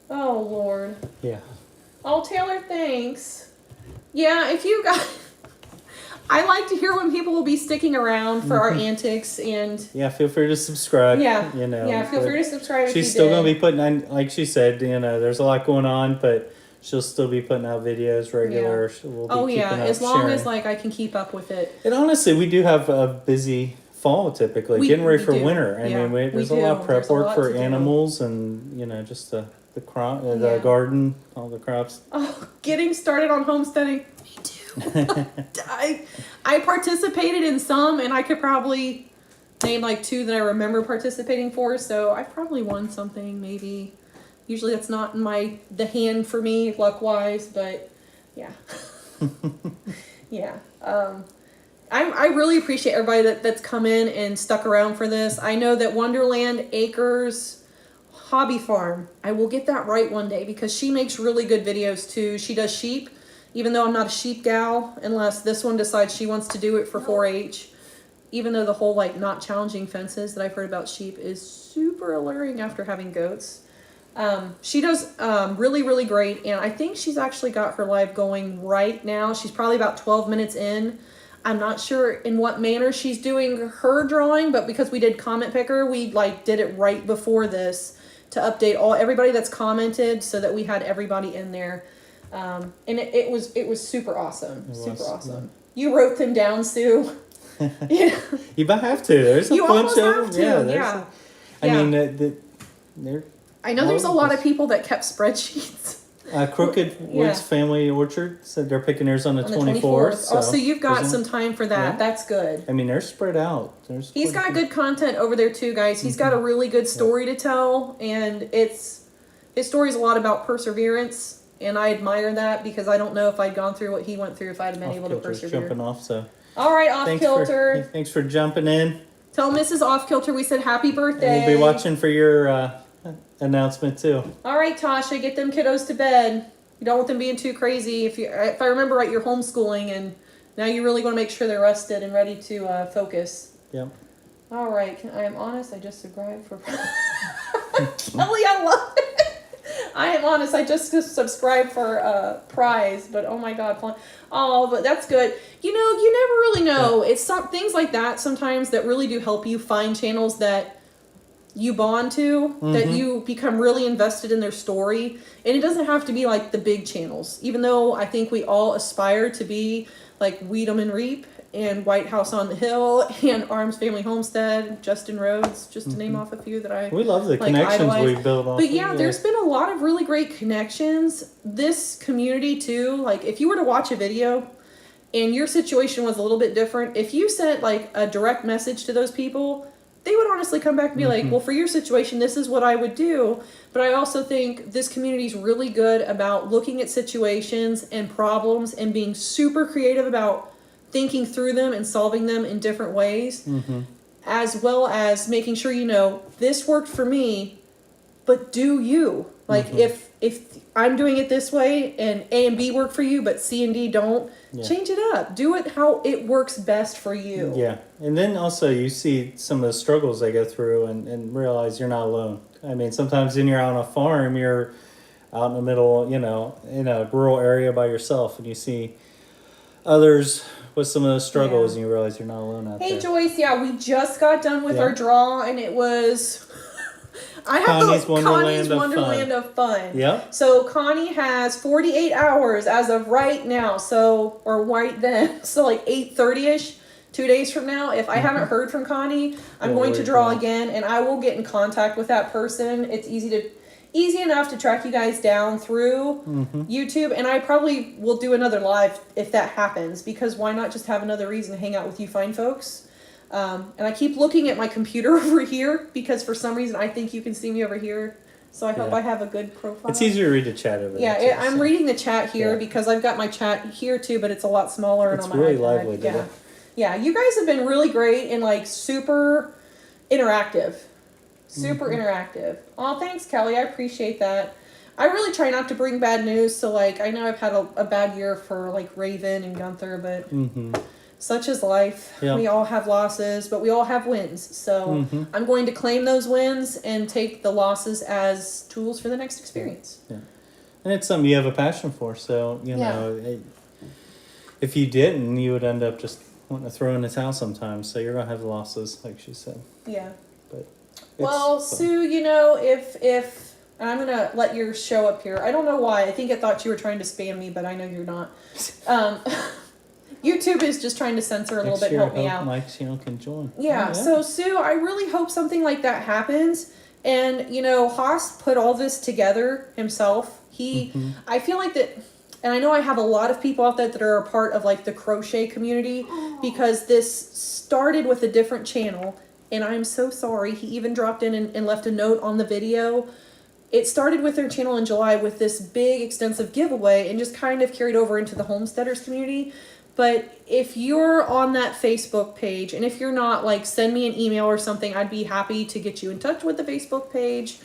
Oh, Lord. Yeah. Oh, Taylor, thanks. Yeah, if you guys... I like to hear when people will be sticking around for our antics, and... Yeah, feel free to subscribe. Yeah, You know. yeah, feel but free to subscribe if you she's still did. going to be putting on, like she said, you know, there's a lot going on, but she'll still be putting out videos regular. We'll be Oh, yeah, keeping up, as long sharing. as, like, I can keep up with it. And honestly, we do have a busy fall typically, We- getting ready we for do. winter. I Yeah, mean, we there's a do. lot of prep There's a work lot for to do. animals and, you know, just the crop, Yeah. the garden, all the crops. Oh, getting started on homesteading. Me too. I participated in some, and I could probably name like 2 that I remember participating for. So I probably won something, maybe. Usually that's not in the hand for me, luck wise, but yeah, yeah. I really appreciate everybody that's come in and stuck around for this. I know that Wonderland Acres Hobby Farm, I will get that right one day because she makes really good videos too. She does sheep, even though I'm not a sheep gal, unless this one decides she wants to do it for 4-H. Even though the whole like not challenging fences that I've heard about sheep is super alluring after having goats. She does really, really great, and I think she's actually got her live going right now. She's probably about 12 minutes in. I'm not sure in what manner she's doing her drawing, but because we did comment picker, we like did it right before this to update everybody that's commented so that we had everybody in there. And it was super awesome. Awesome. You wrote them down, Sue. Yeah. You might have to. There's a You bunch almost of have them. to, Yeah. yeah. I Yeah. mean, they're I know there's a lot of people that kept spreadsheets. Crooked Yeah. Woods Family Orchard said they're picking theirs on the On the 24th. Oh, so you've got there's some time for that. Yeah. That's good. I mean, they're spread out. He's got good content over there too, guys. He's got a really good story to tell, and his story's a lot about perseverance, and I admire that because I don't know if I'd gone through what he went through if I'd have been able to persevere. Jumping off, so All right, Off Kilter. Thanks for jumping in. Tell Mrs. Off Kilter we said happy birthday. And we'll be watching for your announcement too. All right, Tasha, get them kiddos to bed. You don't want them being too crazy. If I remember right, you're homeschooling, and now you really want to make sure they're rested and ready to focus. Yep. All right, I am honest. I just subscribed for Kelly. I love it. I am honest. I just subscribed for prize, but oh my god, oh, but that's good. You know, you never really know. It's some things like that sometimes that really do help you find channels that you bond to, that you become really invested in their story. And it doesn't have to be like the big channels, even though I think we all aspire to be like Weedham and Reap and White House on the Hill and Arms Family Homestead, Justin Rhodes, just to name off a few that I We love the like, connections idolize. we built off. But yeah, there's been a lot of really great connections. This community too, like if you were to watch a video and your situation was a little bit different, if you sent like a direct message to those people, they would honestly come back and be like, well, for your situation, this is what I would do. But I also think this community is really good about looking at situations and problems and being super creative about thinking through them and solving them in different ways, as well as making sure, you know, this worked for me, but do you? Like if I'm doing it this way and A and B work for you, but C and D don't, change it up. Do it how it works best for you. Yeah. And then also you see some of the struggles they go through and realize you're not alone. I mean, sometimes when you're on a farm, you're out in the middle, you know, in a rural area by yourself, and you see others with some of those struggles, and you realize you're not alone out there. Hey Joyce, yeah, we just got done with our draw, and it was I have Connie's the Wonderland of Wonderland of Fun. Yep. So Connie has 48 hours as of right now, or right then, so like 8:30ish. 2 days from now, if I haven't heard from Connie, I'm going to draw again, and I will get in contact with that person. It's easy enough to track you guys down through YouTube, and I probably will do another live if that happens, because why not just have another reason to hang out with you fine folks? And I keep looking at my computer over here because for some reason I think you can see me over here. So I hope Yeah. I have a good profile. It's easier to read the chat over Yeah, there. too, I'm so. reading the chat here Yeah. because I've got my chat here too, but it's a lot smaller and It's on my really iPad. lively Yeah, today. yeah. You guys have been really great and like super interactive, super interactive. Oh, thanks, Kelly. I appreciate that. I really try not to bring bad news. So like, I know I've had a bad year for like Raven and Gunther, but such is life. Yeah. We all have losses, but we all have wins. So I'm going to claim those wins and take the losses as tools for the next experience. And it's something you have a passion for, so, you Yeah. know, if you didn't, you would end up just wanting to throw in the towel sometimes, so you're going to have losses, like she said. Yeah. But Well, fun. Sue, you know, if and I'm gonna let yours show up here. I don't know why. I think I thought you were trying to spam me, but I know you're not. YouTube is just trying to censor a little Next bit, year, help me I hope out. Mike's channel can join. Yeah. So Sue, I really hope something like that happens. And you know, Haas put all this together himself. I feel like that, and I know I have a lot of people out there that are a part of like the crochet community because this started with a different channel. And I'm so sorry. He even dropped in and left a note on the video. It started with their channel in July with this big extensive giveaway and just kind of carried over into the homesteaders community. But if you're on that Facebook page, and if you're not, like, send me an email or something. I'd be happy to get you in touch with the Facebook page.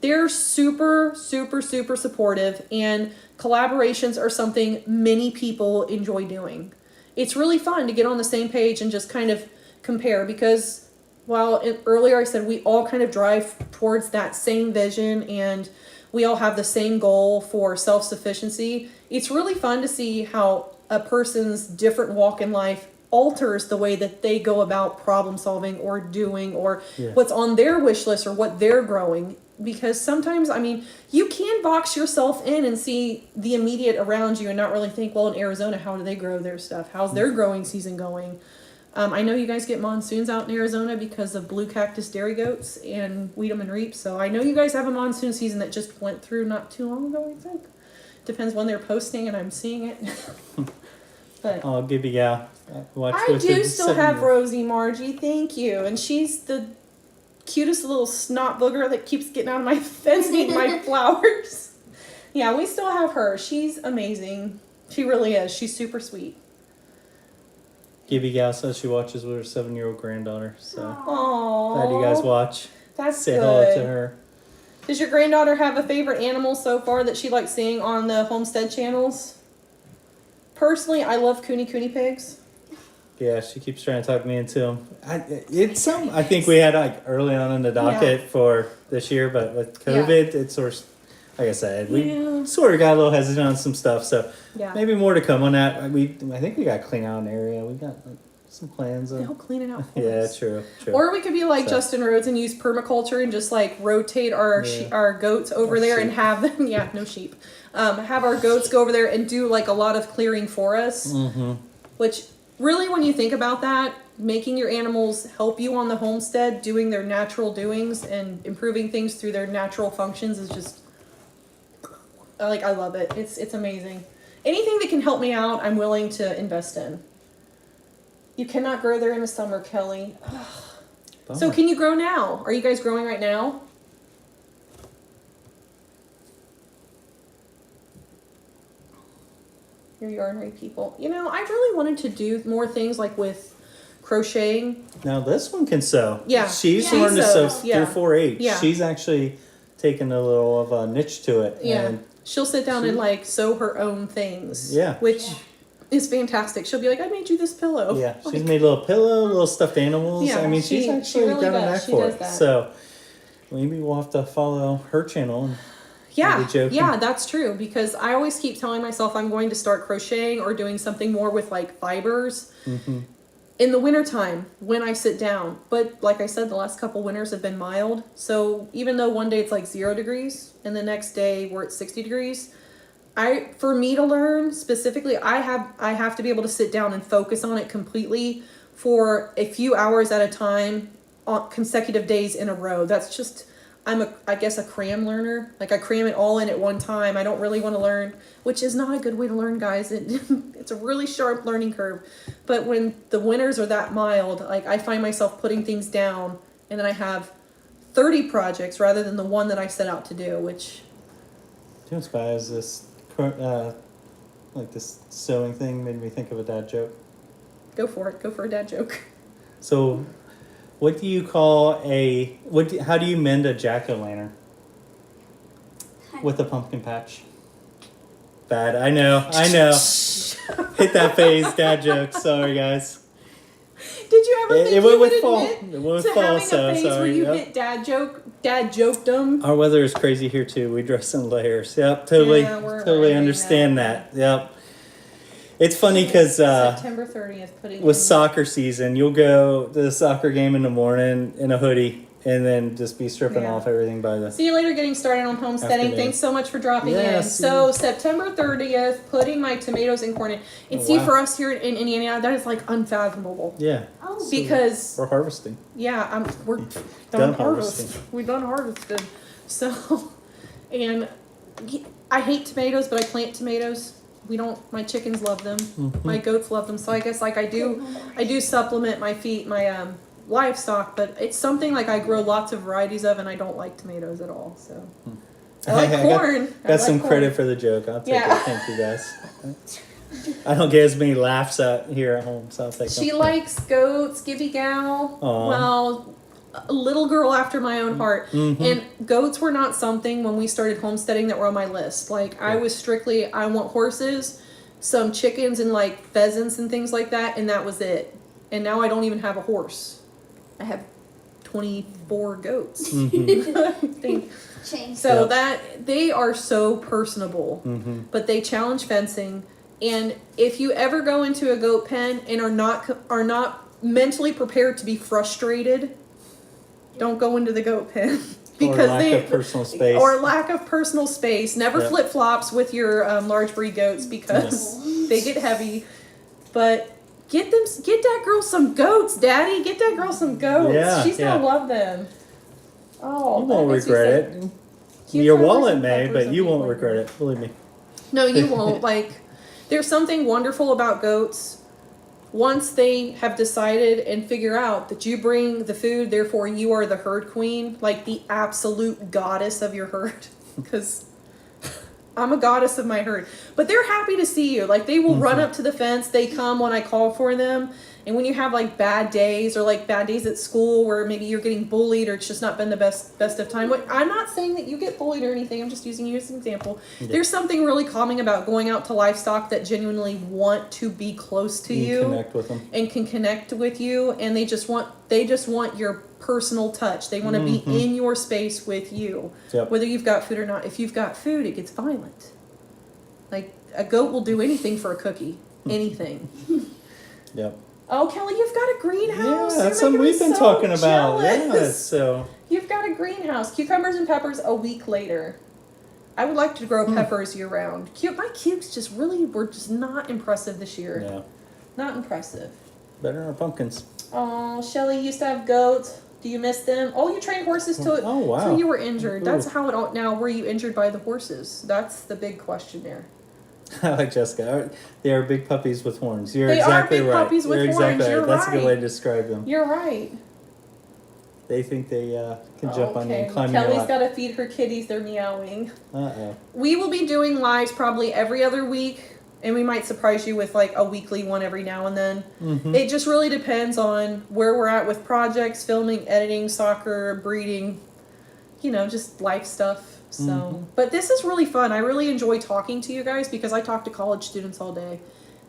They're super, super, super supportive, and collaborations are something many people enjoy doing. It's really fun to get on the same page and just kind of compare because while earlier I said we all kind of drive towards that same vision and we all have the same goal for self-sufficiency, it's really fun to see how a person's different walk in life alters the way that they go about problem solving or doing or what's on their wish list or what they're growing. Because sometimes, I mean, you can box yourself in and see the immediate around you and not really think, well, in Arizona, how do they grow their stuff? How's their growing season going? I know you guys get monsoons out in Arizona because of blue cactus dairy goats and Wiedemann reap. So I know you guys have a monsoon season that just went through not too long ago, I think. Depends when they're posting and I'm seeing it. But I'll give you watch I with do the still have 7-year-old. Rosie Margie, thank you. And she's the cutest little snot booger that keeps getting out of my fence and eating my flowers. Yeah, we still have her. She's amazing. She really is. She's super sweet. Gibby Gal says she watches with her 7-year-old granddaughter, so Aww. glad you guys watch. That's Say good. hello to her. Does your granddaughter have a favorite animal so far that she likes seeing on the homestead channels? Personally, I love Cooney pigs. Yeah, she keeps trying to talk me into them. It's some I think we had like early on in the docket for this year, but with COVID, it's sort of, like I said, we sort of got a little hesitant on some stuff. So maybe more to come on that. I think we got to clean out an area. We got like, some plans. They'll clean it out for Yeah, us. true. Or we could be like Justin Rhodes and use permaculture and just like rotate our our goats over there and have them. Yeah, no sheep. Have our goats go over there and do like a lot of clearing for us. Which really, when you think about that, making your animals help you on the homestead, doing their natural doings and improving things through their natural functions is just like I love it. It's amazing. Anything that can help me out, I'm willing to invest in. You cannot grow there in the summer, Kelly. So can you grow now? Are you guys growing right now? Your yarn people. You know, I really wanted to do more things like with crocheting. Now this one can sew. Yeah. She's She learned to sew sews, yeah. through 4-H. Yeah. She's actually taken a little of a niche to it. Yeah. And She'll sit down and like sew her own things. Yeah. Which is fantastic. She'll be like, I made you this pillow. yeah, Like, she's made a little pillow, little stuffed animals. Yeah, I mean, she she's actually really got a does. knack She for does it. that. So maybe we'll have to follow her channel. And Yeah, maybe joking. yeah, that's true because I always keep telling myself I'm going to start crocheting or doing something more with like fibers in the wintertime when I sit down. But like I said, the last couple winters have been mild. So even though one day it's like 0 degrees and the next day we're at 60 degrees, for me to learn specifically, I have to be able to sit down and focus on it completely for a few hours at a time on consecutive days in a row. That's just, I guess a cram learner. Like I cram it all in at one time. I don't really want to learn, which is not a good way to learn, guys. It's a really sharp learning curve. But when the winters are that mild, like I find myself putting things down, and then I have 30 projects rather than the one that I set out to do, which You know what's bad is this, like this sewing thing made me think of a dad joke. go for it. Go for a dad joke. So, what do you call how do you mend a jack-o'-lantern? With a pumpkin patch. Bad, I know. Hit that phase, dad joke. Sorry, guys. Did you ever think It went you would with fall. admit It went with to fall, having so a phase where sorry. you Yep. hit dad jokedom? Our weather is crazy here too. We dress in layers. Yep, totally, Yeah, we're totally learning understand that. that. Yep. It's funny because September 30th, putting with in- soccer season, you'll go to the soccer game in the morning in a hoodie and then just be stripping Yeah. off everything by the. See you later getting started on homesteading. Afternoon. Thanks so much for dropping Yeah, in. see So you. September 30th, putting my tomatoes and corn in. And Oh, see, wow. for us here in Indiana, that is like unfathomable. Yeah, Oh, Because, we're harvesting. yeah, we're Done done harvesting. We done harvested. So, and I hate tomatoes, but I plant tomatoes. My chickens love them. Mhm. My goats love them. So I guess like I do supplement my livestock, but it's something like I grow lots of varieties of, and I don't like tomatoes at all. So I like I corn. I Got like some corn. credit for the joke. I'll take Yeah. it. Thank you guys. I don't get as many laughs out here at home, so I'll take She them. likes goats, Gibby gal. Aw. Well, a little girl after my own heart. Mhm. And goats were not something when we started homesteading that were on my list. Like I Yeah. was strictly, I want horses, some chickens, and like pheasants and things like that, and that was it. And now I don't even have a horse. I have 24 goats. Mhm. change. So Yep. that they are so personable, Mhm. but they challenge fencing. And if you ever go into a goat pen and are not mentally prepared to be frustrated, don't go into the goat pen Or lack of personal space. or lack of personal space. Never Yep. flip flops with your large breed goats because they get heavy. But get that girl some goats, Daddy. Get that girl some goats. Yeah, She's gonna yeah. love them. Oh, You that won't makes me regret so- it. Cucumbers Your wallet and may, peppers but and you won't people. regret it. Believe me. No, you won't. Like, there's something wonderful about goats. Once they have decided and figure out that you bring the food, therefore you are the herd queen, like the absolute goddess of your herd. Because I'm a goddess of my herd. But they're happy to see you. Like, they will run up to the fence. They come when I call for them. And when you have like bad days or like bad days at school where maybe you're getting bullied or it's just not been the best of time. I'm not saying that you get bullied or anything. I'm just using you as an example. Yeah. There's something really calming about going out to livestock that genuinely want to be close to you Connect with them. and can connect with you, and they just want your personal touch. They want to be in your space with you. Yep. Whether you've got food or not. If you've got food, it gets violent. Like a goat will do anything for a cookie. Anything. Yep. Oh, Kelly, you've got a greenhouse. Yeah, that's You're something making me we've been so talking about. jealous. Yeah, so You've got a greenhouse. Cucumbers and peppers a week later. I would like to grow peppers year round. My cukes just really were just not impressive this year. yeah, Not impressive. better than our pumpkins. Oh, Shelly used to have goats. Do you miss them? Oh, you trained horses till Oh, wow. till you were injured. That's Ooh. how it all. Now, were you injured by the horses? That's the big question there. I like Jessica. They are big puppies with horns. You're They are exactly big right. puppies with You're horns. exactly You're right. That's a good right. way to describe them. You're right. They think they can jump on you and climb Kelly's your lap. got to feed her kitties. They're meowing. Uh-oh. We will be doing lives probably every other week, and we might surprise you with like a weekly one every now and then. Mhm. It just really depends on where we're at with projects, filming, editing, soccer, breeding, just life stuff. So, Mhm. but this is really fun. I really enjoy talking to you guys because I talk to college students all day,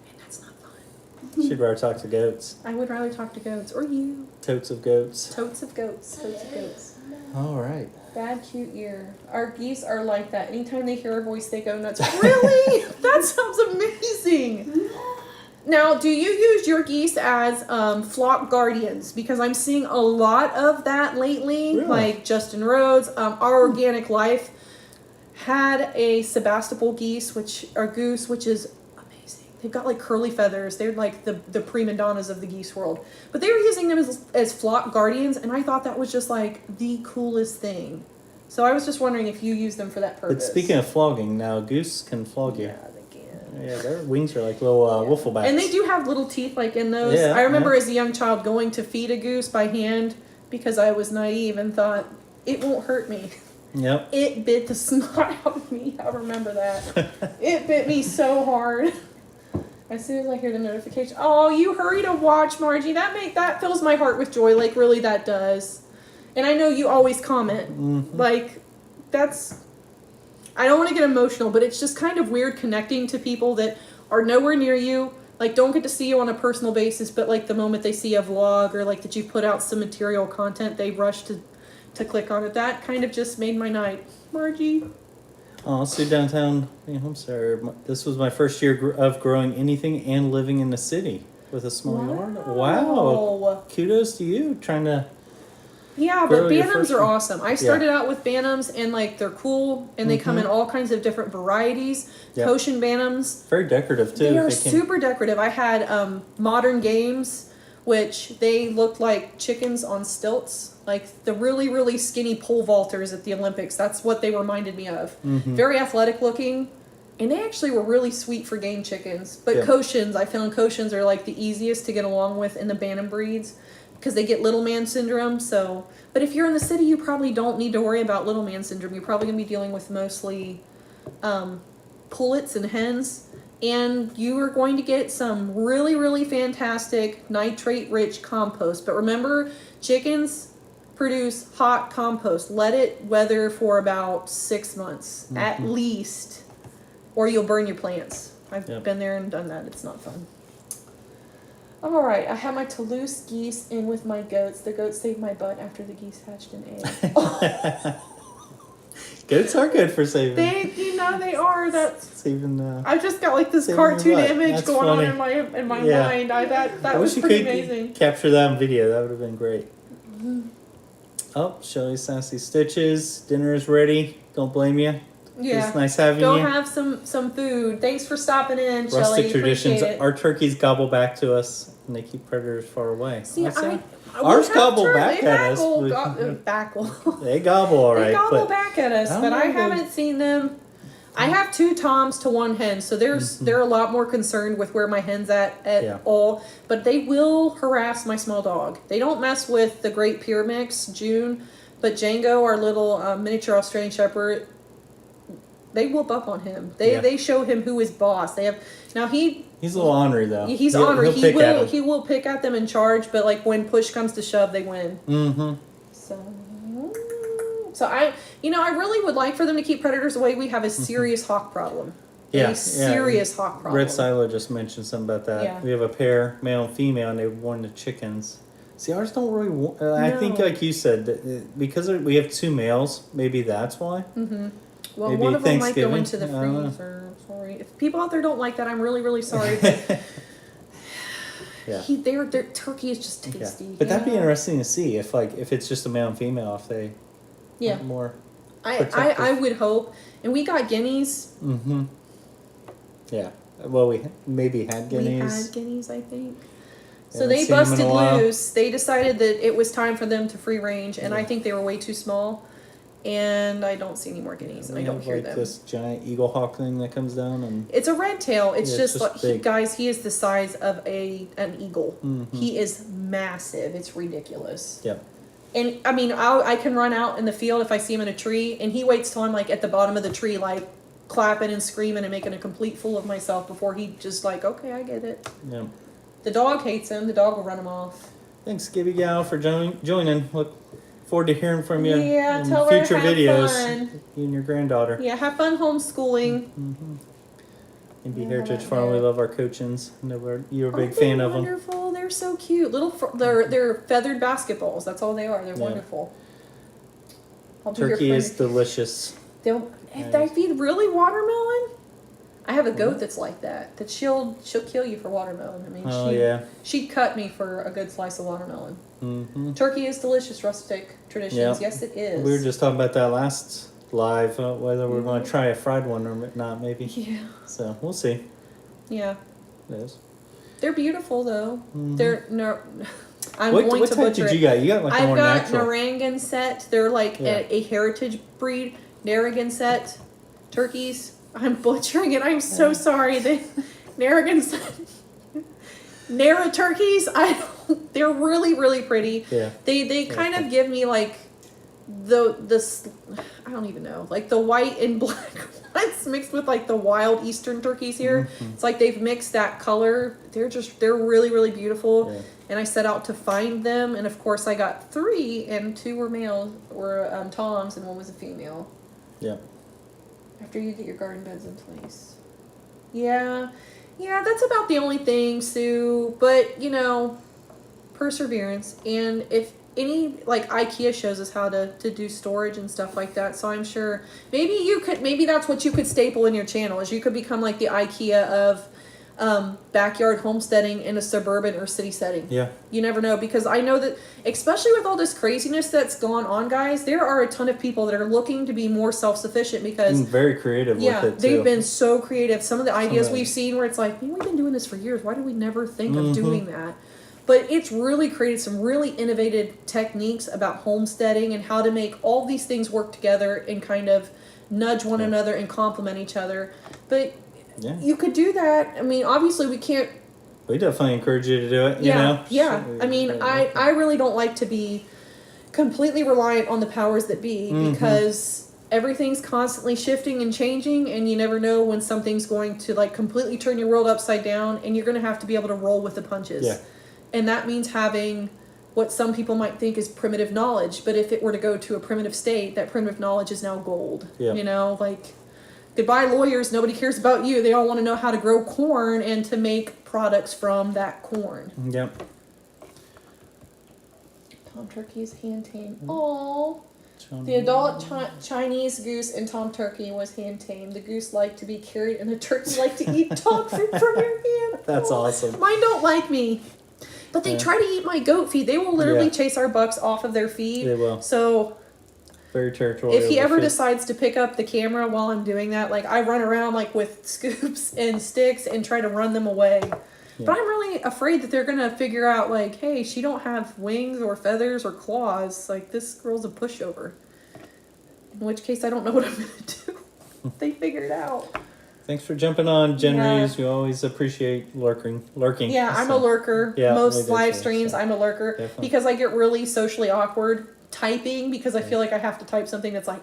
and that's not fun. She'd rather talk to goats. I would rather talk to goats or you. Totes of goats. Totes of goats. Totes of goats. All right. Bad cute ear. Our geese are like that. Anytime they hear a voice, they go nuts. Really? That sounds amazing. Now, do you use your geese as flock guardians? Because I'm seeing a lot of that lately. Really? Like Justin Rhodes, Our Organic Life had a Sebastopol geese, which is amazing. They've got like curly feathers. They're like the prima donnas of the geese world. But they were using them as flock guardians, and I thought that was just like the coolest thing. So I was just wondering if you use them for that purpose. But speaking of flogging, now goose can flog you. yeah, they can. Yeah, their wings are like little wiffle And they do have little teeth like in those. Yeah, I remember yeah. as a young child going to feed a goose by hand because I was naive and thought it won't hurt me. Yep. It bit the snot out of me. I remember that. It bit me so hard. As soon as I hear the notification, oh, you hurry to watch, Margie. That fills my heart with joy. Like really, that does. And I know you always comment. Mhm. Like that's. I don't want to get emotional, but it's just kind of weird connecting to people that are nowhere near you. Like don't get to see you on a personal basis, but like the moment they see a vlog or like that you put out some material content, they rush to click on it. That kind of just made my night. Margie. Oh, so downtown New Hampshire. This was my first year of growing anything and living in the city with a small yard. Wow. Kudos to you trying to. Yeah, Grow but your Bantams first are one. awesome. I started out with Bantams and like they're cool and they come in all kinds of different varieties. Yep. Koshin Bantams. Very decorative too. They are can- super decorative. I had Modern Games, which they looked like chickens on stilts, like the really, really skinny pole vaulters at the Olympics. That's what they reminded me of. Very athletic looking, and they actually were really sweet for game chickens. But Yeah. Koshins, I found Koshins are like the easiest to get along with in the Bantam breeds because they get little man syndrome. So, but if you're in the city, you probably don't need to worry about little man syndrome. You're probably going to be dealing with mostly pullets and hens. And you are going to get some really, really fantastic nitrate-rich compost. But remember, chickens produce hot compost. Let it weather for about 6 months, at least, or you'll burn your plants. I've Yep. been there and done that. It's not fun. All right, I have my Toulouse geese in with my goats. The goats saved my butt after the geese hatched an egg. Goats are good for saving. They are. That's. Saving. I just got like this Saving your cartoon butt. image That's going funny. on in my Yeah. mind. That I was wish you pretty could amazing. capture that on video. That would have been great. Oh, Shelly's Sassy Stitches. Dinner is ready. Don't blame you. Yeah. It's nice having Go you. have some food. Thanks for stopping in, Rustic Shelly. traditions. Appreciate it. Our turkeys gobble back to us, and they keep predators far away. See, What's that? we Ours have gobble tur- back they at us, gobble- but- Backle. They gobble all They right, gobble but back at us, I don't but I know, they- haven't seen them. I have 2 toms to 1 hen, so they're a lot more concerned with where my hen's at Yeah. all. But they will harass my small dog. They don't mess with the Great Pure Mix, June, but Django, our little miniature Australian Shepherd, they whoop up on him. Yeah. They show him who is boss. They have now he's a little ornery though. he's ornery. He'll pick at him. He will pick at them and charge, but like when push comes to shove, they win. Mm-hmm. So I really would like for them to keep predators away. We have a serious hawk problem. Yeah, A serious hawk problem. Red Silo just mentioned something about that. Yeah. We have a pair, male and female, and they warn the chickens. See, ours don't really. I think, No. like you said, because we have 2 males, maybe that's why. Well, Maybe one of them might go Thanksgiving? into the I don't know. freezer. Sorry, if people out there don't like that, I'm really, really sorry. But Yeah. their turkey is just Yeah. tasty. But that'd be yeah. interesting to see if it's just a male and female, if they Yeah, are more. I protective. would hope. And we got guineas. Mm-hmm. Yeah. Well, we maybe had We guineas. had guineas, I think. So Haven't they seen 'em in a busted while. loose. They decided that it was time for them to free range, and I think they were way too small. And I don't see any more guineas, and I We don't have, hear like them. this giant eagle hawk thing that comes down, and It's a red tail. It's Yeah, just it's like just big. guys. He is the size of an eagle. Mhm. He is massive. It's ridiculous. Yep. And I mean, I can run out in the field if I see him in a tree, and he waits till I'm like at the bottom of the tree, like clapping and screaming and making a complete fool of myself before he just like, okay, I get it. yeah. The dog hates him. The dog will run him off. Thanks, Gibby Gal, for joining. Look forward to hearing from you Yeah, in tell her future have videos. fun. You and your granddaughter. Yeah, have fun homeschooling. NB Yeah, Heritage how Farm, about we that? love our coachins. You're a big Aren't they fan of them. wonderful? They're so cute. They're feathered basketballs. That's all they are. They're Yeah. wonderful. I'll be your Turkey friend is delicious. If I feed really watermelon, I have a goat that's like that. That she'll kill you for watermelon. I mean, Oh, yeah. she'd cut me for a good slice of watermelon. Mm-hmm. Turkey is delicious, rustic traditions. Yeah. Yes, it is. We were just talking about that last live, whether we're going to try a fried one or not, maybe. Yeah. So we'll see. Yeah. It is. They're beautiful though. Mhm. They're no. I'm What going to type butcher did it. you got? You got like a I've more got natural. Narragansett. They're like Yeah. a heritage breed. Narragansett turkeys. I'm butchering it. I'm so sorry. The Narragansett Narra turkeys. They're really really pretty. Yeah. They kind of give me like the I don't even know, like the white and black ones mixed with like the wild eastern turkeys here. Mhm. It's like they've mixed that color. They're really really beautiful. Yeah. And I set out to find them, and of course I got 3, and 2 were males, were toms, and 1 was a female. Yeah. After you get your garden beds in place. Yeah, that's about the only thing, Sue. But you know, perseverance, and if any like IKEA shows us how to do storage and stuff like that, so I'm sure maybe that's what you could staple in your channel, is you could become like the IKEA of backyard homesteading in a suburban or city setting. Yeah. You never know, because I know that especially with all this craziness that's gone on, guys, there are a ton of people that are looking to be more self-sufficient because And very creative yeah, with it too. they've been so creative. Some of the ideas of it. we've seen where it's like, man, we've been doing this for years. Why did we never think Mhm. of doing that? But it's really created some really innovative techniques about homesteading and how to make all these things work together and kind of nudge one Yeah. another and complement each other. But Yeah. you could do that. I mean, obviously we can't. We definitely encourage you to do it. You Yeah, know. yeah. So, I mean, I really don't like to be completely reliant on the powers that be Mhm. because everything's constantly shifting and changing, and you never know when something's going to like completely turn your world upside down, and you're going to have to be able to roll with the punches. Yeah. And that means having what some people might think is primitive knowledge, but if it were to go to a primitive state, that primitive knowledge is now gold. Yeah. You know, like goodbye lawyers, nobody cares about you. They all want to know how to grow corn and to make products from that corn. Yep. Tom turkey is hand tamed. Oh, Mm-hmm. the adult Chinese goose and tom turkey was hand tamed. The goose liked to be carried, and the turkey liked to eat dog food from your hand. That's Oh, awesome. Mine don't like me, but they Yeah. try to eat my goat feed. They will literally Yeah. chase our bucks off of their feed. They will. So Very territorial. if he ever with it. decides to pick up the camera while I'm doing that, like I run around like with scoops and sticks and try to run them away. Yeah. But I'm really afraid that they're gonna figure out like, hey, she don't have wings or feathers or claws. Like this girl's a pushover. In which case, I don't know what I'm gonna do. They figure it out. Thanks for jumping on, Jen Yeah. Reeves. We always appreciate lurking. Yeah, I'm a So, lurker. Yeah, we Most do live too, streams, so. I'm a lurker Definitely. because I get really socially awkward typing because I feel like I have to type something that's like,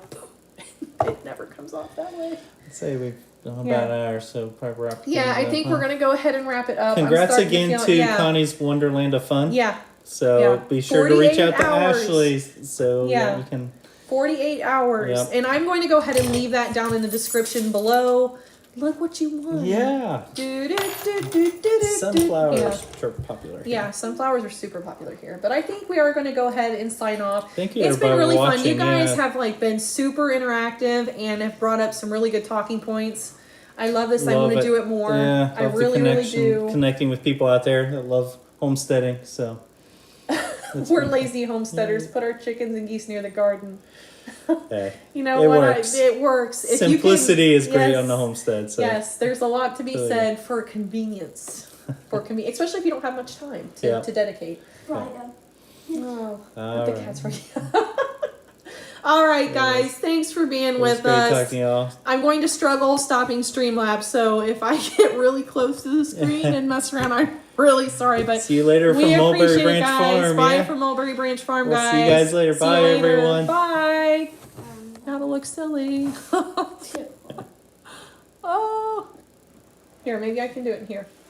it never comes off that way. I'd say we've done Yeah. about an hour, so probably wrap Yeah, things I up, think huh? we're gonna go ahead and wrap it up. I'm Congrats starting again feel- to yeah. Connie's Wonderland of Fun. Yeah, So Yeah. be sure to reach 48 out to hours. Ashley so Yeah. that we can. 48 hours. Yep. And I'm going to go ahead and leave that down in the description below. Look what you won. Yeah. Sunflowers. Sunflowers are popular. Yeah, sunflowers are super popular here. But I think we are going to go ahead and sign off. Thank you, It's been everybody, really for fun. You watching, guys yeah. have like been super interactive and have brought up some really good talking points. I love this. I Love want to it. do it more. Yeah, I love the really, really connection, do. Connecting with people out there that love homesteading. So We're lazy homesteaders. Put our chickens and geese near the garden. hey, You know It what? works. It works. If you can- simplicity is great yes. on the homestead. So Yes, there's a lot to be So, yeah. said for convenience. Especially if you don't have much time to, Yeah. to dedicate. Friday. Oh, All the right. cat's right. All right, guys. Thanks for being it was with great us. talking to y'all. I'm going to struggle stopping Streamlabs, so if I get really close to the screen and mess around, I'm really sorry. But See you later we from Mulberry appreciate Branch it, guys. Farm. Bye Yeah. from Mulberry Branch Farm, We'll guys. see you guys later. See Bye, you later. everyone. Bye. Now to look silly. Oh. Here, maybe I can do it in here.